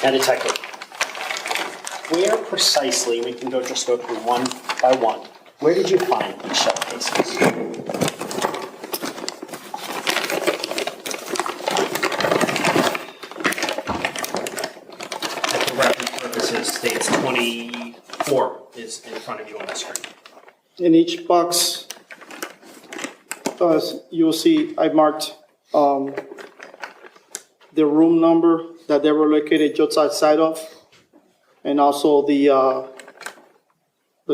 Now, Detective, where precisely, we can just go through one by one, where did you find these shell casings? For reference purposes, states 24 is in front of you on the screen. In each box, you'll see I marked the room number that they were located just outside of, and also the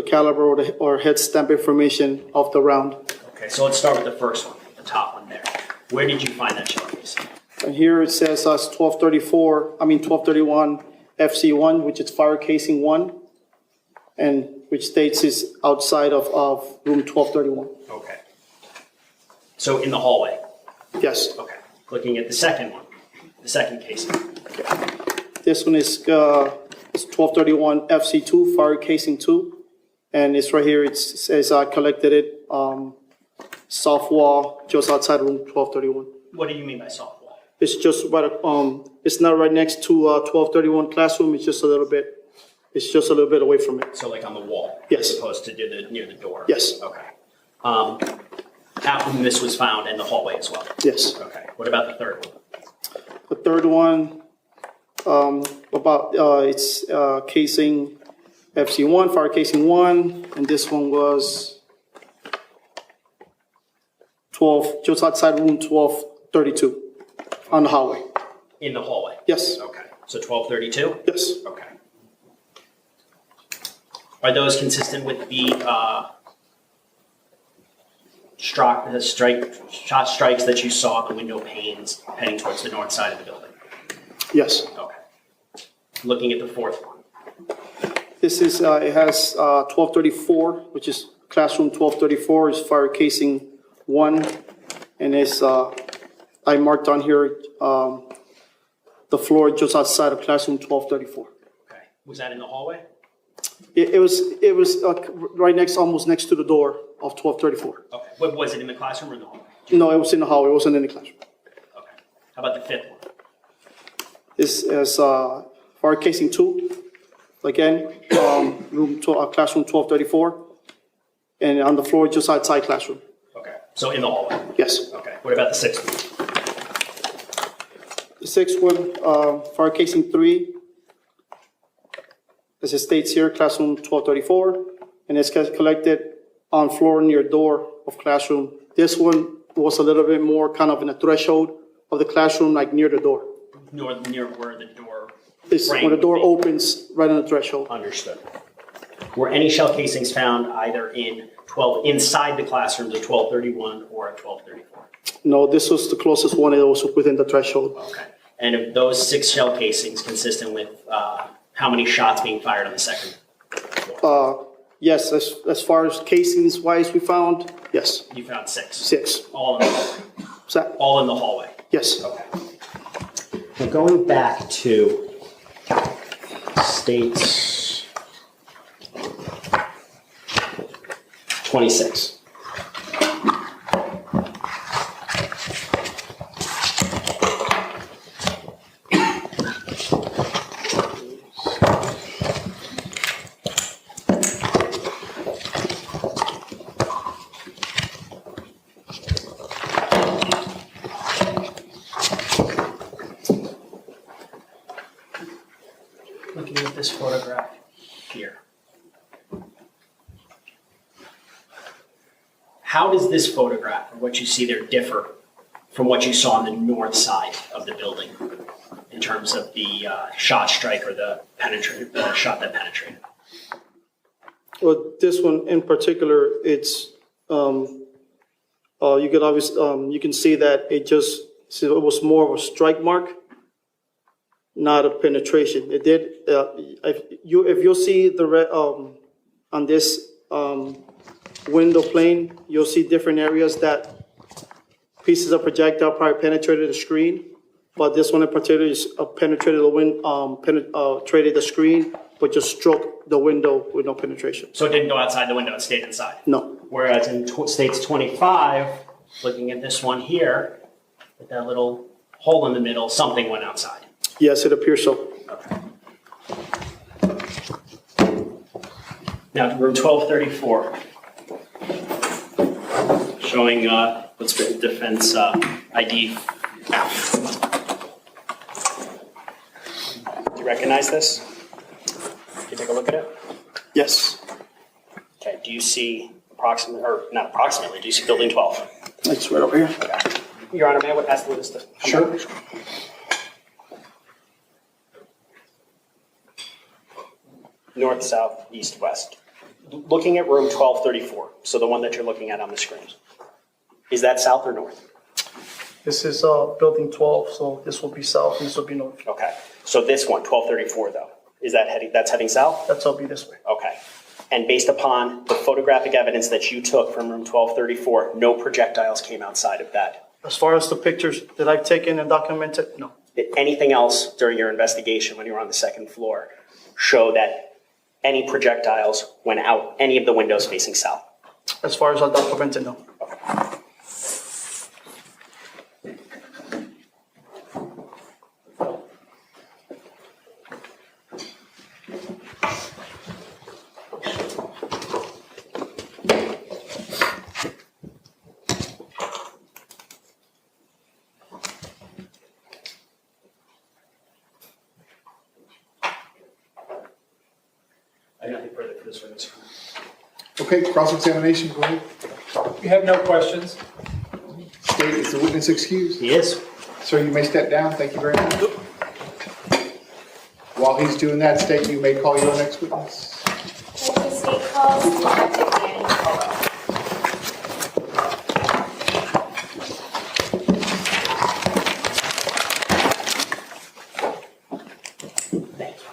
caliber or head stamp information of the round. Okay, so let's start with the first one, the top one there. Where did you find that shell casing? And here it says 1231 FC1, which is fire casing 1, and which states is outside of room 1231. Okay. So in the hallway? Yes. Okay. Looking at the second one, the second casing. This one is 1231 FC2, fire casing 2. And it's right here, it says I collected it, soft wall, just outside room 1231. What do you mean by soft wall? It's just right, it's not right next to 1231 classroom, it's just a little bit away from it. So like on the wall? Yes. As opposed to near the door? Yes. Okay. After this was found in the hallway as well? Yes. Okay. What about the third one? The third one, it's casing FC1, fire casing 1, and this one was 12, just outside room 1232 on the hallway. In the hallway? Yes. Okay. So 1232? Yes. Okay. Are those consistent with the shot strikes that you saw at the window panes heading towards the north side of the building? Yes. Okay. Looking at the fourth one. This is, it has 1234, which is classroom 1234 is fire casing 1, and it's, I marked on here the floor just outside of classroom 1234. Okay. Was that in the hallway? It was right next, almost next to the door of 1234. Okay. What, was it in the classroom or in the hallway? No, it was in the hallway, it wasn't in the classroom. Okay. How about the fifth one? This is fire casing 2, again, classroom 1234, and on the floor just outside classroom. Okay. So in the hallway? Yes. Okay. What about the sixth one? The sixth one, fire casing 3, as it states here, classroom 1234, and it's collected on floor near door of classroom. This one was a little bit more kind of in the threshold of the classroom, like near the door. Near where the door. It's frame when the door would be. opens, right on the threshold. Understood. Were any shell casings found either inside the classrooms of 1231 or at 1234? No, this was the closest one. It was within the threshold. Okay. And of those 6 shell casings consistent with how many shots being fired on the second floor? Yes, as far as casings wise, we found, yes, You found 6. 6. All in the hallway. All in the hallway. Yes. Okay. Now going back to states 26. Looking at this photograph here. How does this photograph, or what you see there, differ from what you saw on the north side of the building in terms of the shot strike or the shot that penetrated? Well, this one in particular, it's, you can see that it was more of a strike mark, not a penetration. It did, if you'll see the red, on this window plane, you'll see different areas that pieces of projectile probably penetrated the screen, but this one in particular is penetrated the screen, but just struck the window with no penetration. So it didn't go outside the window, it stayed inside? No. Whereas in states 25, looking at this one here, with that little hole in the middle, something went outside. Yes, it appears so. Okay. Now, room 1234, showing what's the defense ID. Do you recognize this? Can you take a look at it? Yes. Okay, do you see approximately, or not approximately, do you see building 12? It's right over here. Okay. Your Honor, may I ask the witness to come back? Sure. North, south, east, west. Looking at room 1234, so the one that you're looking at on the screen, is that south or north? This is building 12, so this will be south, and this will be north. Okay, so this one, 1234 though, that's heading south? That's all be this way. Okay, and based upon the photographic evidence that you took from room 1234, no projectiles came outside of that? As far as the pictures that I've taken and documented, no. Did anything else during your investigation when you were on the second floor show that any projectiles went out any of the windows facing south? As far as I documented, no. I have nothing further for this witness. Okay, cross-examination, go ahead. We have no questions. State, is the witness excused? He is. Sir, you may step down. Thank you very much. While he's doing that, State, you may call your next witness. The state calls Detective Danny Polo. Thank you.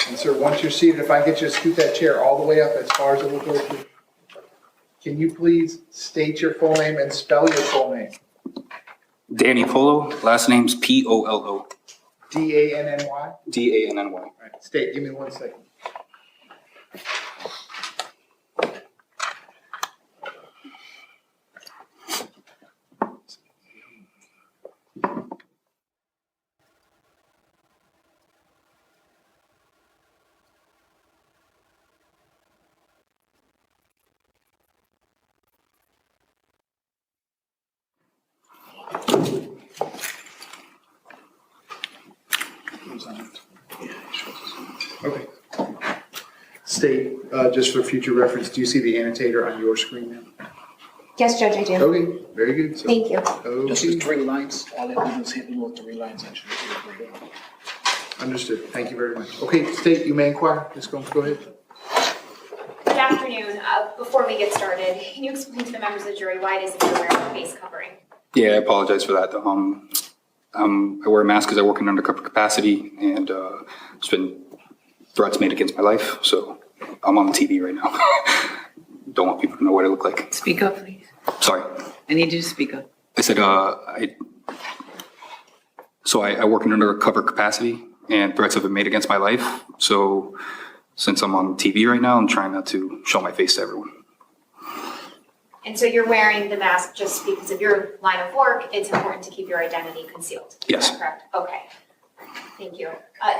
And sir, once you're seated, if I can get you to scoot that chair all the way up as far as it will go. Can you please state your full name and spell your full name? Danny Polo, last name's Polo. D-A-N-N-Y? Danny. All right, state, give me 1 second. Okay. State, just for future reference, do you see the annotator on your screen now? Yes, Judge, I do. Okay, very good. So- Thank you. Just the Okay, 3 lines, all I do is hit the little 3 lines actually. understood. Thank you very much. Okay, State, you may inquire. Ms. Gomes, go ahead. Good afternoon. Before we get started, can you explain to the members of the jury why it is that you're wearing a face covering? Yeah, I apologize for that. I wear a mask because I work in undercover capacity, and there's been threats made against my life, so I'm on the TV right now. Don't want people to know what I look like. Speak up, please. Sorry. I need you to speak up. I said, I work in undercover capacity, and threats have been made against my life. So since I'm on TV right now, I'm trying not to show my face to everyone. And so you're wearing the mask just because of your line of work, it's important to keep your identity concealed? Yes. Is that correct? Okay. Thank you.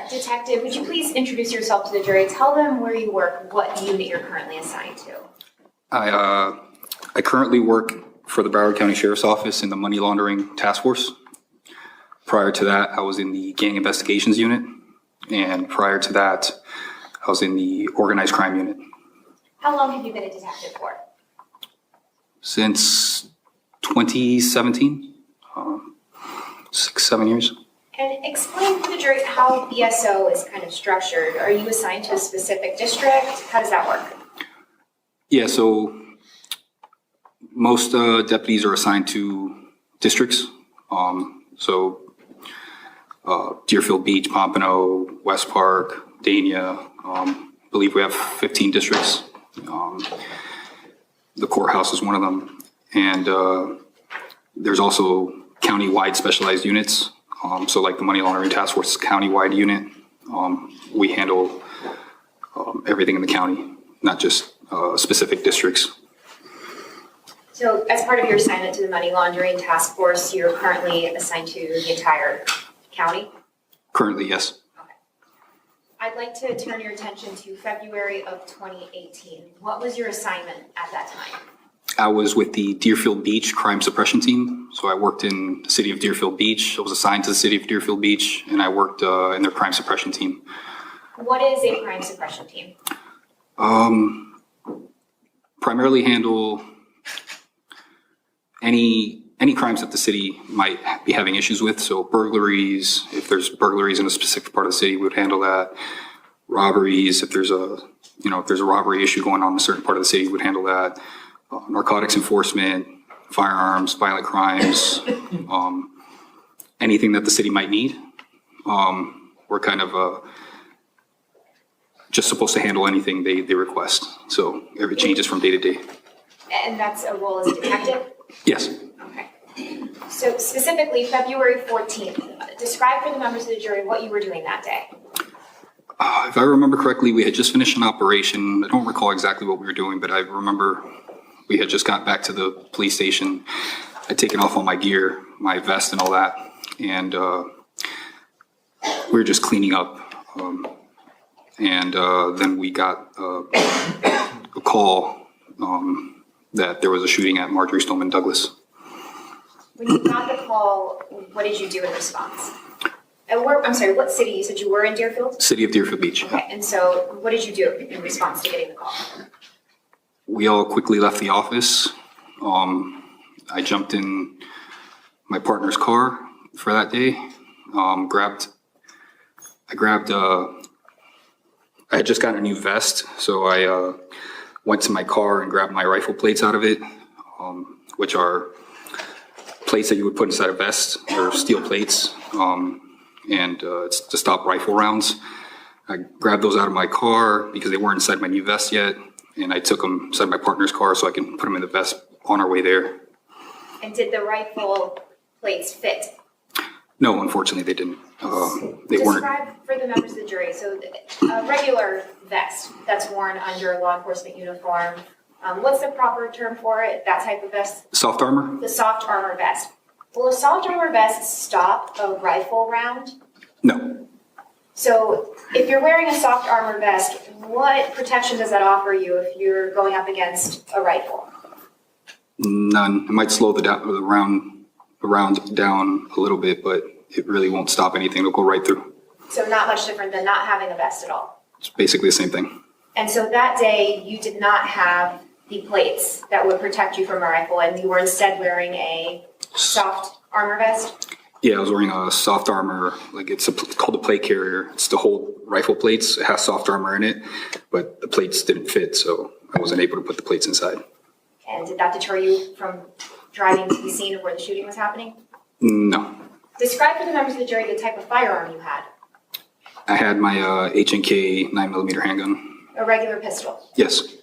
Detective, would you please introduce yourself to the jury? Tell them where you work, what unit you're currently assigned to. I currently work for the Broward County Sheriff's Office in the Money Laundering Task Force. Prior to that, I was in the Gang Investigations Unit, and prior to that, I was in the Organized Crime Unit. How long have you been a detective for? Since 2017, 6-7 years. And explain to the jury how BSO is kind of structured. Are you assigned to a specific district? How does that work? Yeah, so most deputies are assigned to districts. Deerfield Beach, Pompano, West Park, Dania. I believe we have 15 districts. The courthouse is one of them. And there's also county-wide specialized units. So like the Money Laundering Task Force is a county-wide unit. We handle everything in the county, not just specific districts. So as part of your assignment to the Money Laundering Task Force, you're currently assigned to the entire county? Currently, yes. Okay. I'd like to turn your attention to February of 2018. What was your assignment at that time? I was with the Deerfield Beach Crime Suppression Team. So I worked in the city of Deerfield Beach. I was assigned to the city of Deerfield Beach, and I worked in their crime suppression team. What is a crime suppression team? Primarily handle any crimes that the city might be having issues with. So burglaries, if there's burglaries in a specific part of the city, we would handle that. Robberies, if there's a robbery issue going on in a certain part of the city, we would handle that. Narcotics enforcement, firearms, violent crimes, anything that the city might need. We're kind of just supposed to handle anything they request. So it changes from day to day. And that's a role as a detective? Yes. Okay. So specifically, February 14th, describe for the members of the jury what you were doing that day. If I remember correctly, we had just finished an operation. I don't recall exactly what we were doing, but I remember we had just got back to the police station. I'd taken off all my gear, my vest and all that. And we were just cleaning up. Then we got a call that there was a shooting at Marjorie Stoneman Douglas. When you got the call, what did you do in response? I'm sorry, what city? You said you were in Deerfield? City of Deerfield Beach. Okay, and so what did you do in response to getting the call? We all quickly left the office. I jumped in my partner's car for that day. I had just gotten a new vest, so I went to my car and grabbed my rifle plates out of it, which are plates that you would put inside a vest. They're steel plates, and it's to stop rifle rounds. I grabbed those out of my car because they weren't inside my new vest yet. And I took them inside my partner's car so I can put them in the vest on our way there. And did the rifle plates fit? No, unfortunately, they didn't. They weren't. Describe for the members of the jury, so a regular vest that's worn under a law enforcement uniform, what's the proper term for it, that type of vest? Soft armor? The soft armor vest. Will a soft armor vest stop a rifle round? No. So if you're wearing a soft armor vest, what protection does that offer you if you're going up against a rifle? None. It might slow the round down a little bit, but it really won't stop anything. It'll go right through. So not much different than not having a vest at all. It's basically the same thing. And so that day you did not have the plates that would protect you from a rifle, and you were instead wearing a soft armor vest? Yeah, I was wearing a soft armor, like it's called a plate carrier. It's to hold rifle plates. It has soft armor in it, but the plates didn't fit, so I wasn't able to put the plates inside. And did that deter you from driving to the scene of where the shooting was happening? No. Describe for the members of the jury the type of firearm you had. I had my H&K 9mm handgun. A regular pistol. Yes.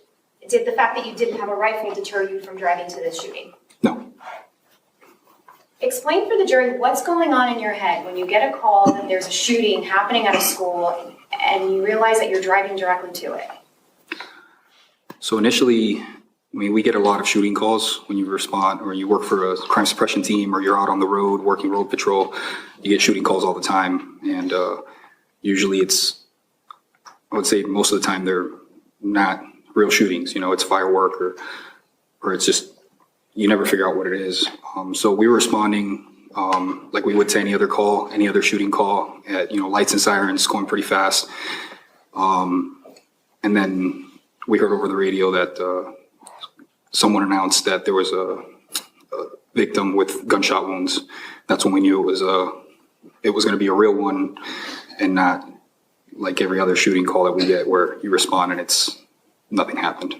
Did the fact that you didn't have a rifle deter you from driving to this shooting? No. Explain for the jury what's going on in your head when you get a call that there's a shooting happening at a school and you realize that you're driving directly to it. So initially, we get a lot of shooting calls when you respond or you work for a crime suppression team or you're out on the road working road patrol. You get shooting calls all the time. And usually I would say most of the time they're not real shootings. It's firework or it's just, you never figure out what it is. So we were responding like we would to any other call, any other shooting call at, lights and sirens going pretty fast. And then we heard over the radio that someone announced that there was a victim with gunshot wounds. That's when we knew it was going to be a real one and not like every other shooting call that we get where you respond and nothing happened.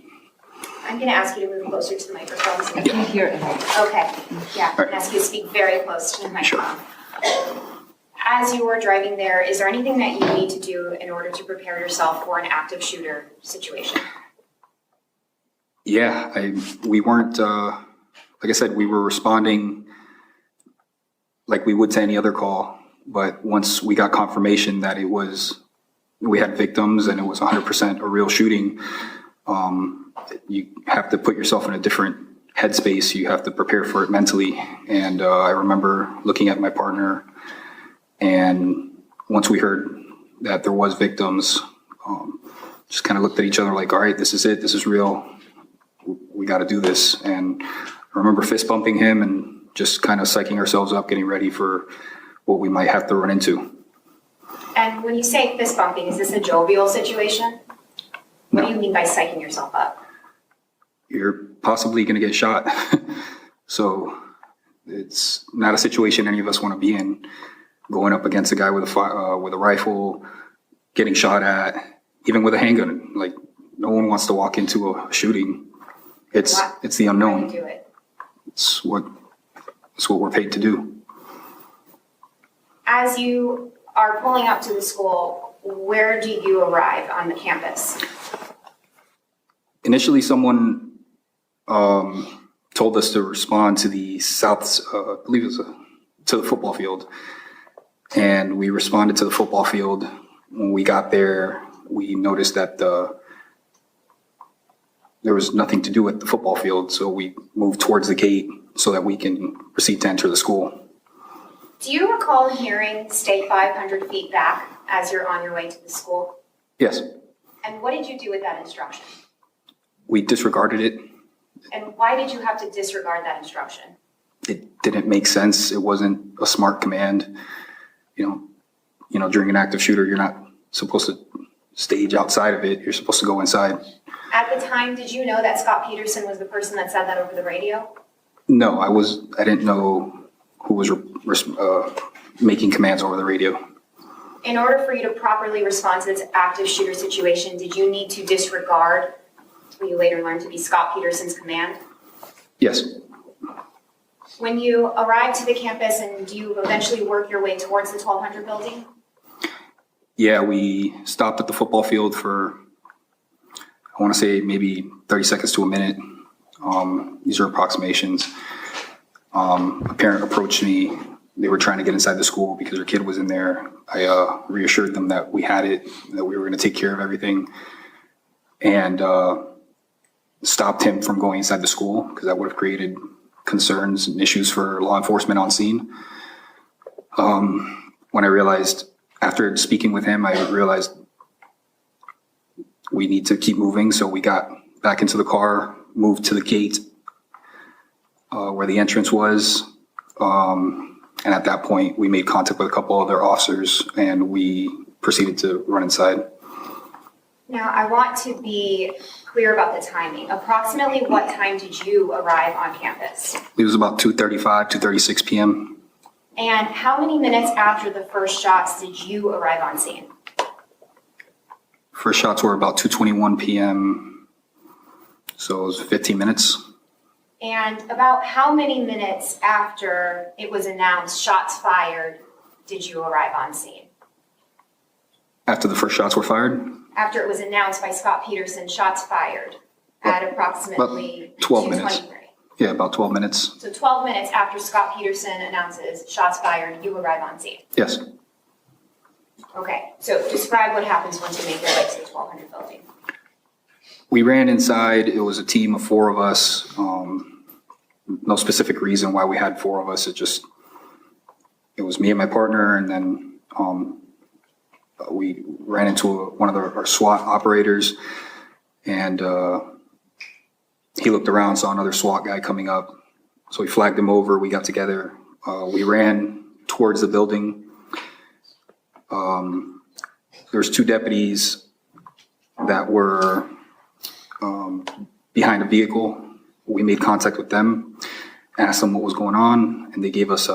I'm going to ask you to move closer to the microphone. So Yeah. hear it. Okay. Yeah. I'm going to ask you to speak very close to the microphone. Sure. As you were driving there, is there anything that you need to do in order to prepare yourself for an active shooter situation? Yeah, we weren't, like I said, we were responding like we would to any other call. But once we got confirmation that we had victims and it was 100% a real shooting, you have to put yourself in a different headspace. You have to prepare for it mentally. And I remember looking at my partner, and once we heard that there was victims, just kind of looked at each other like, all right, this is it. This is real. We got to do this. And I remember fist bumping him and just kind of psyching ourselves up, getting ready for what we might have to run into. And when you say fist bumping, is this a jovial situation? What do you mean by psyching yourself up? You're possibly going to get shot. So it's not a situation any of us want to be in, going up against a guy with a rifle, getting shot at, even with a handgun. Like, no one wants to walk into a shooting. It's the unknown. Why do you do it? It's what we're paid to do. As you are pulling up to the school, where do you arrive on the campus? Initially, someone told us to respond to the south, I believe it was to the football field. And we responded to the football field. When we got there, we noticed that there was nothing to do at the football field. So we moved towards the gate so that we can proceed to enter the school. Do you recall hearing "stay 500 feet back" as you're on your way to the school? Yes. And what did you do with that instruction? We disregarded it. And why did you have to disregard that instruction? It didn't make sense. It wasn't a smart command. During an active shooter, you're not supposed to stage outside of it. You're supposed to go inside. At the time, did you know that Scot Peterson was the person that said that over the radio? No, I didn't know who was making commands over the radio. In order for you to properly respond to this active shooter situation, did you need to disregard what you later learned to be Scot Peterson's command? Yes. When you arrived to the campus, and do you eventually work your way towards the 1200 building? Yeah, we stopped at the football field for, I want to say maybe 30 seconds to a minute. These are approximations. A parent approached me. They were trying to get inside the school because their kid was in there. I reassured them that we had it, that we were going to take care of everything, and stopped him from going inside the school because that would have created concerns and issues for law enforcement on scene. When I realized, after speaking with him, I realized we need to keep moving. So we got back into the car, moved to the gate where the entrance was. And at that point, we made contact with a couple other officers and we proceeded to run inside. Now, I want to be clear about the timing. Approximately what time did you arrive on campus? It was about 2:35, 2:36 p.m. And how many minutes after the first shots did you arrive on scene? First shots were about 2:21 p.m. So it was 15 minutes. And about how many minutes after it was announced, shots fired, did you arrive on scene? After the first shots were fired? After it was announced by Scot Peterson, shots fired at approximately 12 minutes. 2:23. Yeah, about 12 minutes. So 12 minutes after Scot Peterson announces shots fired, you arrive on scene. Yes. Okay, so describe what happens once you make your way to the 1200 building. We ran inside. It was a team of 4 of us. No specific reason why we had 4 of us. It was me and my partner, and then we ran into one of our SWAT operators, and he looked around, saw another SWAT guy coming up. So we flagged him over. We got together. We ran towards the building. There's 2 deputies that were behind a vehicle. We made contact with them, asked them what was going on, and they gave us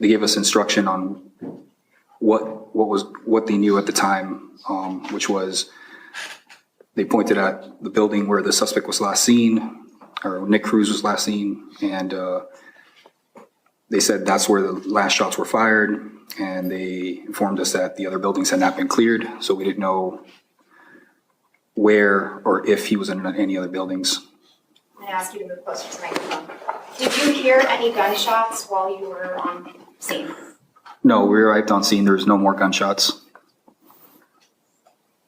instruction on what they knew at the time, which was they pointed at the building where the suspect was last seen, or Nick Cruz was last seen, and they said that's where the last shots were fired, and they informed us that the other buildings had not been cleared, so we didn't know where or if he was in any other buildings. I'm going to ask you to move closer to the microphone. Did you hear any gunshots while you were on scene? No, we arrived on scene. There was no more gunshots.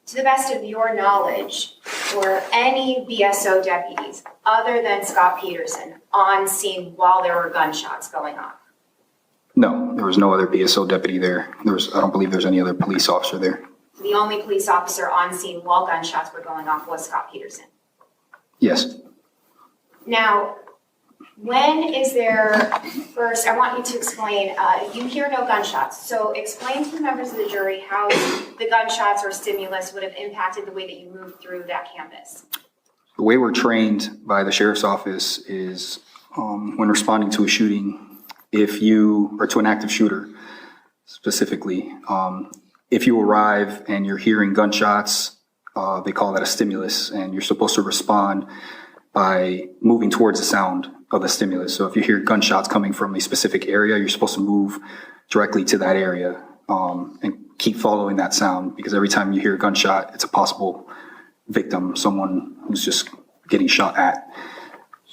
To the best of your knowledge, were any BSO deputies other than Scot Peterson on scene while there were gunshots going on? No, there was no other BSO deputy there. I don't believe there's any other police officer there. The only police officer on scene while gunshots were going off was Scot Peterson. Yes. Now, when is there, first, I want you to explain, you hear no gunshots, so explain to the members of the jury how the gunshots or stimulus would have impacted the way that you moved through that campus. The way we're trained by the sheriff's office is when responding to a shooting, or to an active shooter specifically, if you arrive and you're hearing gunshots, they call that a stimulus, and you're supposed to respond by moving towards the sound of the stimulus. So if you hear gunshots coming from a specific area, you're supposed to move directly to that area and keep following that sound, because every time you hear a gunshot, it's a possible victim, someone who's just getting shot at.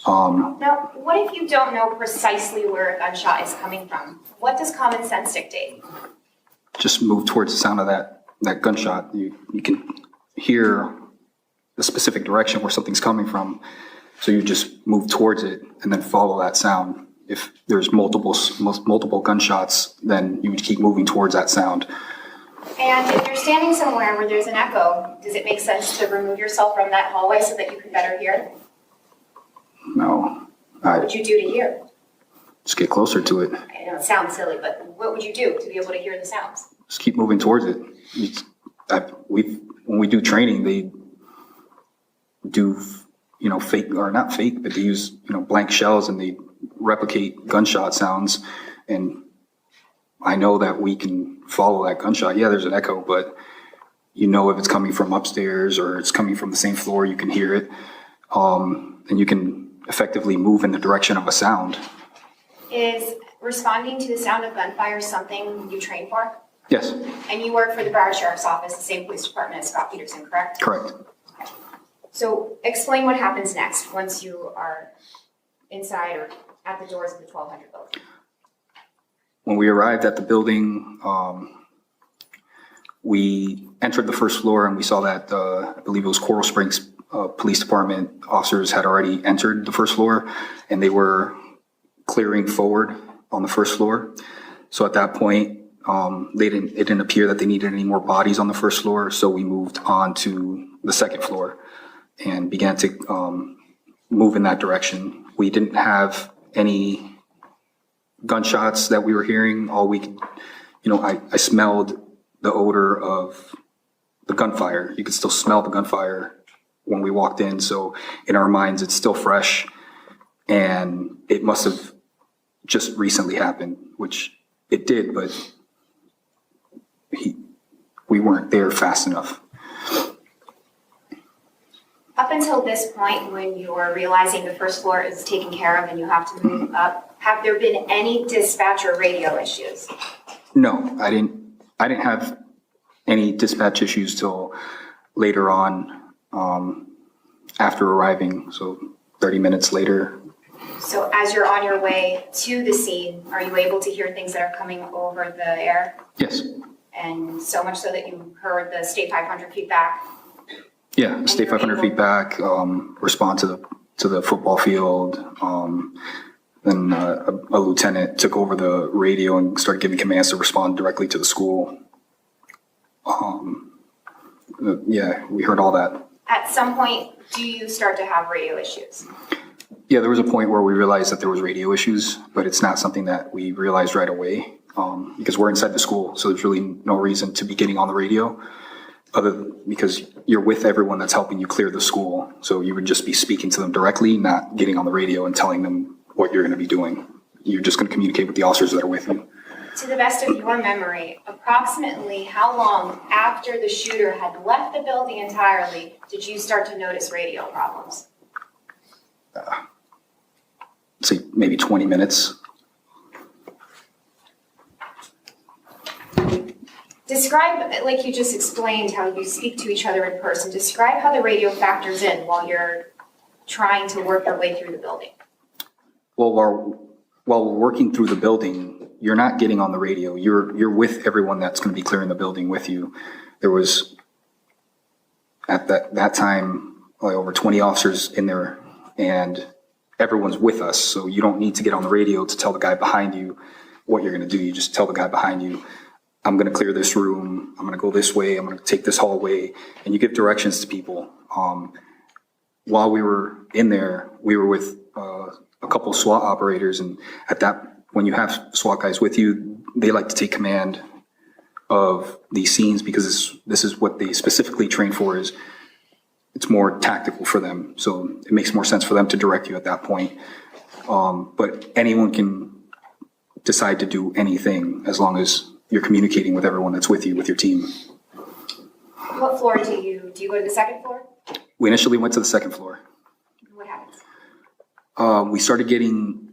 Now, what if you don't know precisely where a gunshot is coming from? What does common sense dictate? Just move towards the sound of that gunshot. You can hear the specific direction where something's coming from, so you just move towards it and then follow that sound. If there's multiple gunshots, then you would keep moving towards that sound. And if you're standing somewhere where there's an echo, does it make sense to remove yourself from that hallway so that you can better hear? No. What would you do to hear? Just get closer to it. I know it sounds silly, but what would you do to be able to hear the sounds? Just keep moving towards it. When we do training, they do, fake, or not fake, but they use, blank shells, and they replicate gunshot sounds. And I know that we can follow that gunshot. Yeah, there's an echo, but if it's coming from upstairs or it's coming from the same floor, you can hear it. And you can effectively move in the direction of a sound. Is responding to the sound of gunfire something you train for? Yes, And you work for the Broward Sheriff's Office, the same police department as Scot Peterson, correct? correct. So explain what happens next once you are inside or at the doors of the 1200 building. When we arrived at the building, we entered the first floor and we saw that, I believe it was Coral Springs Police Department officers had already entered the first floor and they were clearing forward on the first floor. So at that point, it didn't appear that they needed any more bodies on the first floor. So we moved on to the second floor and began to move in that direction. We didn't have any gunshots that we were hearing. All we could, I smelled the odor of the gunfire. You could still smell the gunfire when we walked in. So in our minds, it's still fresh and it must have just recently happened, which it did, but we weren't there fast enough. Up until this point, when you're realizing the first floor is taken care of and you have to move up, have there been any dispatch or radio issues? No, I didn't have any dispatch issues till later on, after arriving, so 30 minutes later. So as you're on your way to the scene, are you able to hear things that are coming over the air? Yes. And so much so that you heard the stay 500 feet back? Yeah, stay 500 feet back, respond to the football field. Then a lieutenant took over the radio and started giving commands to respond directly to the school. Yeah, we heard all that. At some point, do you start to have radio issues? Yeah, there was a point where we realized that there was radio issues, but it's not something that we realized right away because we're inside the school, so there's really no reason to be getting on the radio because you're with everyone that's helping you clear the school. So you would just be speaking to them directly, not getting on the radio and telling them what you're going to be doing. You're just going to communicate with the officers that are with you. To the best of your memory, approximately how long after the shooter had left the building entirely did you start to notice radio problems? Say maybe 20 minutes. Describe, like you just explained, how you speak to each other in person. Describe how the radio factors in while you're trying to work your way through the building. Well, while we're working through the building, you're not getting on the radio. You're with everyone that's going to be clearing the building with you. There was, at that time, like over 20 officers in there, and everyone's with us. So you don't need to get on the radio to tell the guy behind you what you're going to do. You just tell the guy behind you, I'm going to clear this room. I'm going to go this way. I'm going to take this hallway. And you give directions to people. While we were in there, we were with a couple SWAT operators. And when you have SWAT guys with you, they like to take command of these scenes because this is what they specifically train for. It's more tactical for them. So it makes more sense for them to direct you at that point. But anyone can decide to do anything as long as you're communicating with everyone that's with you, with your team. What floor do you go to the second floor? We initially went to the second floor. What happens? We started getting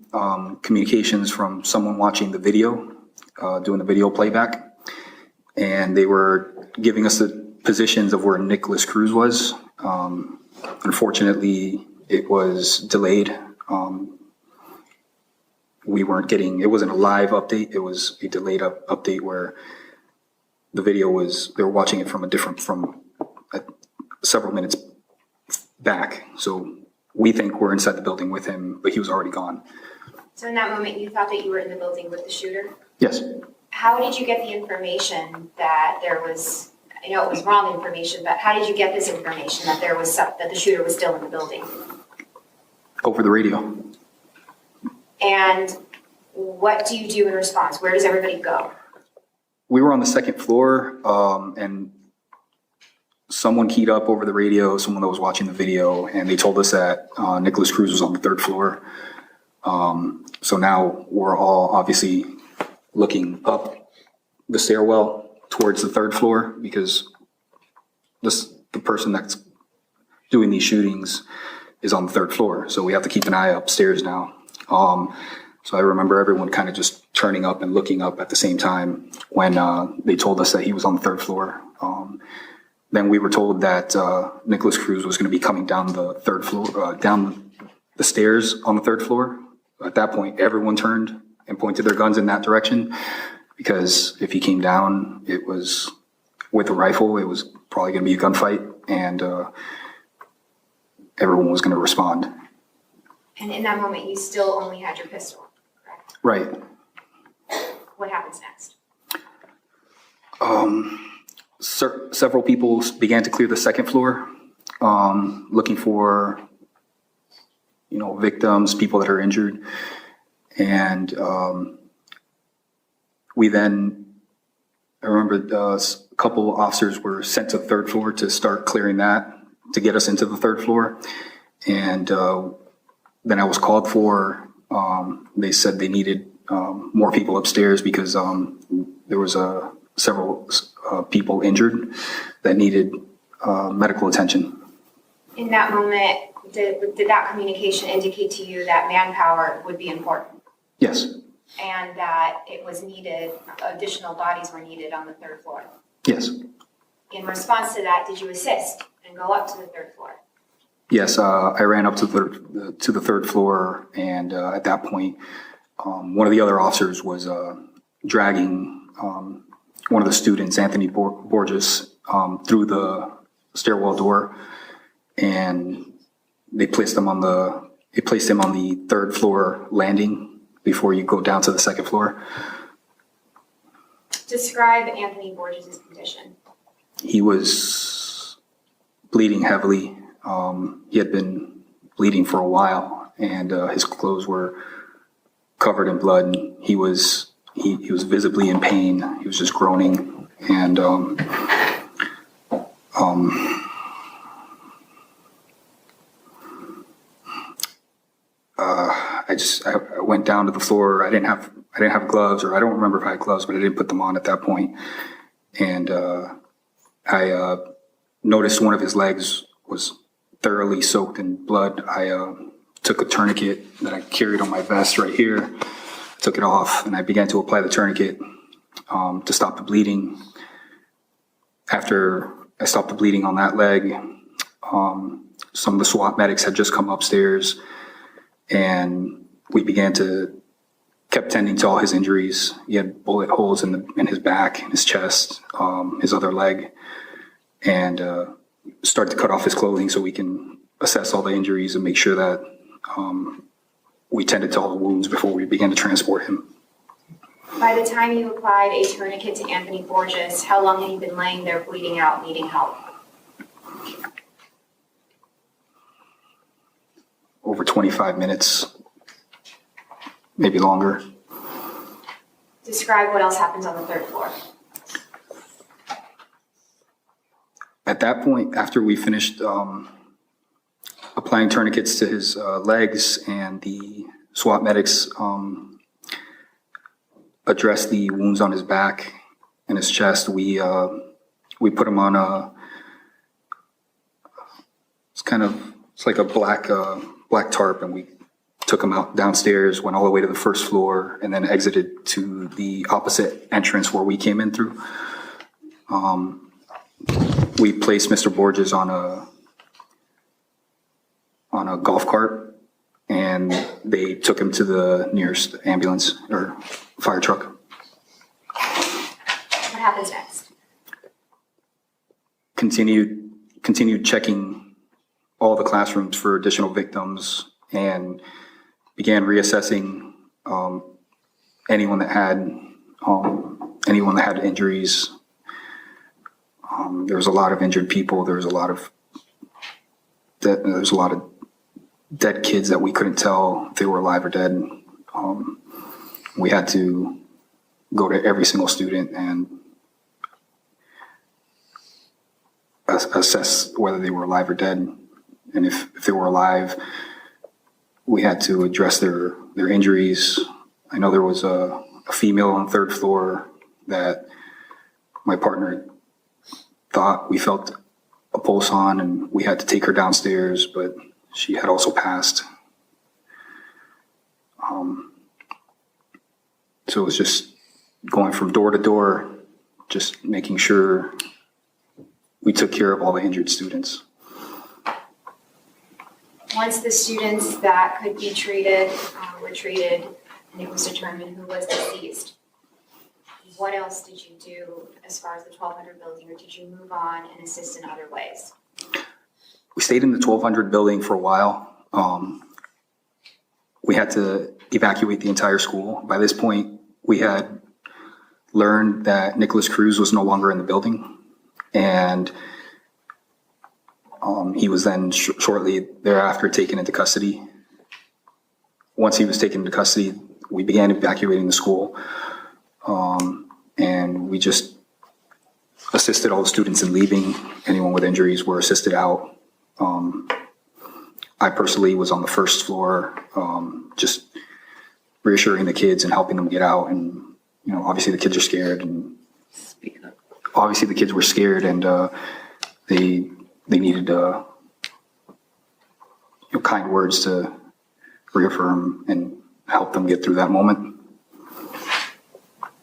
communications from someone watching the video, doing the video playback. And they were giving us the positions of where Nicholas Cruz was. Unfortunately, it was delayed. It wasn't a live update. It was a delayed update where the video they were watching it from several minutes back. So we think we're inside the building with him, but he was already gone. So in that moment, you thought that you were in the building with the shooter? Yes. How did you get the information that there was, I know it was wrong information, but how did you get this information that that the shooter was still in the building? Over the radio. And what do you do in response? Where does everybody go? We were on the second floor, and someone keyed up over the radio, someone that was watching the video, and they told us that Nicholas Cruz was on the third floor. So now we're all obviously looking up the stairwell towards the third floor because the person that's doing these shootings is on the third floor. So we have to keep an eye upstairs now. So I remember everyone kind of just turning up and looking up at the same time when they told us that he was on the third floor. Then we were told that Nicholas Cruz was going to be coming down the third floor, down the stairs on the third floor. At that point, everyone turned and pointed their guns in that direction, because if he came down, it was with a rifle, it was probably going to be a gunfight, and everyone was going to respond. And in that moment, you still only had your pistol, correct? Right. What happens next? Several people began to clear the second floor, looking for, victims, people that are injured. And I remember a couple officers were sent to the third floor to start clearing that, to get us into the third floor. And then I was called for. They said they needed more people upstairs because there was several people injured that needed medical attention. In that moment, did that communication indicate to you that manpower would be important? Yes. And that it was needed, additional bodies were needed on the third floor? Yes. In response to that, did you assist and go up to the third floor? Yes, I ran up to the third floor, and at that point, one of the other officers was dragging one of the students, Anthony Borges, through the stairwell door, and they placed him on the third floor landing before you go down to the second floor. Describe Anthony Borges' condition. He was bleeding heavily. He had been bleeding for a while, and his clothes were covered in blood. He was visibly in pain. He was just groaning, and I went down to the floor. I didn't have gloves, or I don't remember if I had gloves, but I didn't put them on at that point. And I noticed one of his legs was thoroughly soaked in blood. I took a tourniquet that I carried on my vest right here. I took it off, and I began to apply the tourniquet to stop the bleeding. After I stopped the bleeding on that leg, some of the SWAT medics had just come upstairs, and we kept tending to all his injuries. He had bullet holes in his back, in his chest, his other leg, and started to cut off his clothing so we can assess all the injuries and make sure that we tended to all the wounds before we began to transport him. By the time you applied a tourniquet to Anthony Borges, how long had he been laying there bleeding out, needing help? Over 25 minutes, maybe longer. Describe what else happens on the third floor. At that point, after we finished applying tourniquets to his legs, and the SWAT medics addressed the wounds on his back and his chest, we put him on it's like a black tarp, and we took him out downstairs, went all the way to the first floor, and then exited to the opposite entrance where we came in through. We placed Mr. Borges on a golf cart, and they took him to the nearest ambulance or fire truck. What happens next? Continued checking all the classrooms for additional victims, and began reassessing anyone that had injuries. There was a lot of injured people. There was a lot of dead kids that we couldn't tell if they were alive or dead. We had to go to every single student and assess whether they were alive or dead. And if they were alive, we had to address their injuries. I know there was a female on the third floor that my partner thought we felt a pulse on, and we had to take her downstairs, but she had also passed. So it was just going from door to door, just making sure we took care of all the injured students. Once the students that could be treated were treated and it was determined who was deceased, what else did you do as far as the 1200 building, or did you move on and assist in other ways? We stayed in the 1200 building for a while. We had to evacuate the entire school. By this point, we had learned that Nicholas Cruz was no longer in the building, and he was then shortly thereafter taken into custody. Once he was taken into custody, we began evacuating the school, and we just assisted all the students in leaving. Anyone with injuries were assisted out. I personally was on the first floor, just reassuring the kids and helping them get out. And, obviously the kids are scared, and obviously the kids were scared, and they needed kind words to reaffirm and help them get through that moment.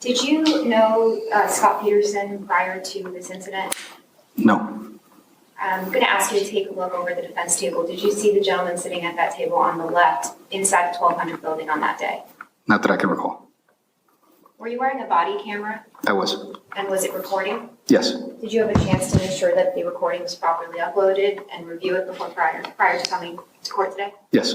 Did you know Scot Peterson prior to this incident? No. I'm going to ask you to take a look over the defense table. Did you see the gentleman sitting at that table on the left inside the 1200 building on that day? Not that I can recall. Were you wearing a body camera? I was. And was it recording? Yes. Did you have a chance to make sure that the recording was properly uploaded and review it before prior to coming to court today? Yes.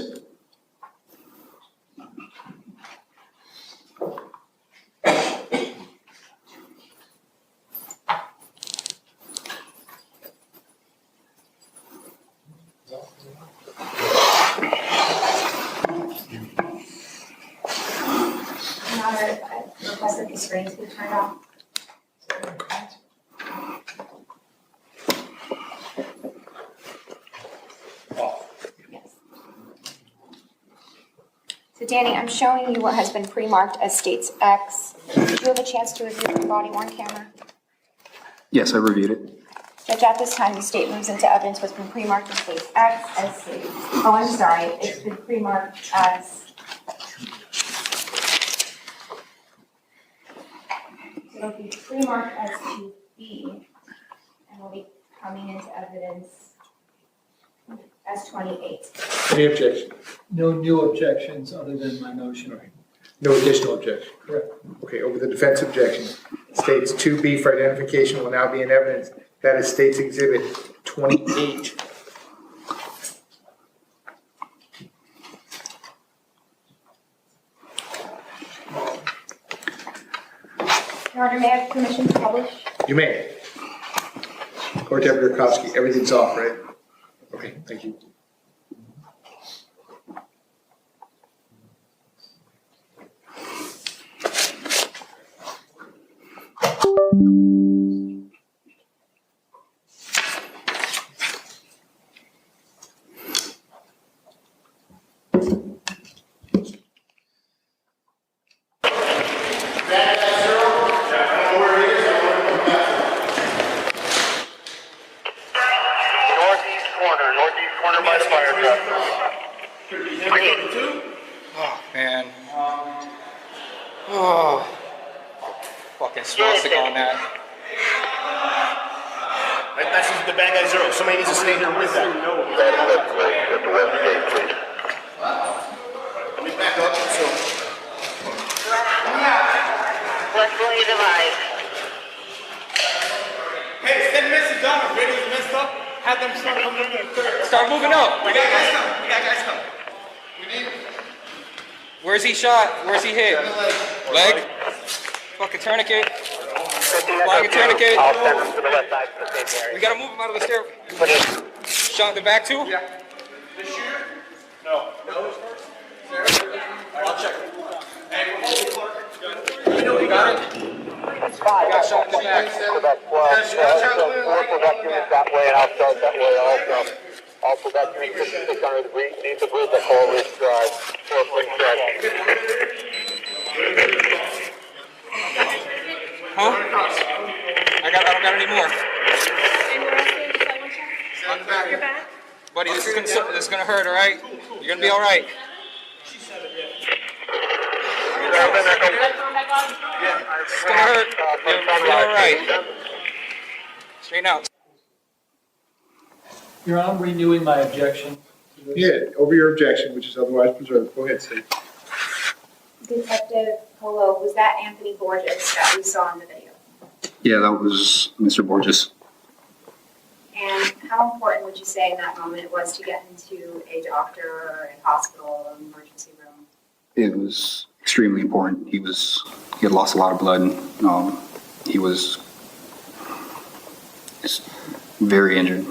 I request that the screens be turned off. Yes. So Danny, I'm showing you what has been pre-marked as states X. Did you have a chance to review the body-worn camera? Yes, I reviewed it. Judge, at this time, the state moves into evidence what's been pre-marked as states X as states. Oh, I'm sorry. It's been pre-marked as. It'll be pre-marked as 2B, and will be coming into evidence as 28. Any objection? No new objections other than my motion. No additional objection? Correct. Okay, over the defense objection, states 2B for identification will now be in evidence. That is State's Exhibit 28. Your Honor, may I have permission to publish? You may. Court Deputy Rakowski, everything's off, right? Okay, thank you. Man. Oh. Fucking swastika on that. Right, that's the bad guy zero. Somebody needs to stay here with that. Let me back up. So. Let's leave the live. Hey, send message down. If radio's messed up, have them start coming in third. Start moving up. We got guys coming. We got guys coming. We need. Where's he shot? Where's he hit? Leg? Fucking tourniquet. Flying a tourniquet. I'll send them to the west side. We gotta move him out of the stair. Shot in the back too? Yeah. This shooter? No. No. I'll check. Hey, you know you got it. Got shot in the back. That way, and I'll start that way also. Also, that unit 5600 needs to move the Coleridge Drive. 4.7. Huh? I don't got any more. Buddy, this is gonna hurt, all right? You're gonna be all right. All right. Straighten out. Your Honor, I'm renewing my objection. Yeah, over your objection, which is otherwise preserved. Go ahead, Steve. Detective Polo, was that Anthony Borges that we saw in the video? Yeah, that was Mr. Borges. And how important would you say in that moment it was to get him to a doctor or a hospital or an emergency room? It was extremely important. He had lost a lot of blood. He was just very injured.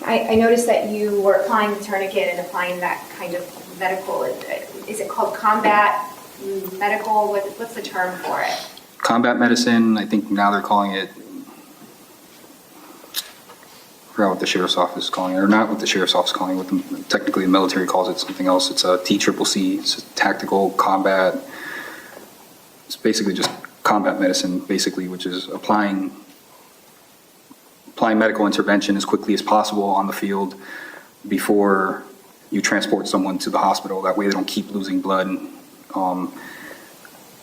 I noticed that you were applying the tourniquet and applying that kind of medical, is it called combat medical? What's the term for it? Combat medicine, I think now they're calling it, I forgot what the sheriff's office is calling it, or not what the sheriff's office is calling it, what technically the military calls it something else. It's a TCCC, it's a tactical combat. It's basically just combat medicine, basically, which is applying medical intervention as quickly as possible on the field before you transport someone to the hospital. That way they don't keep losing blood, and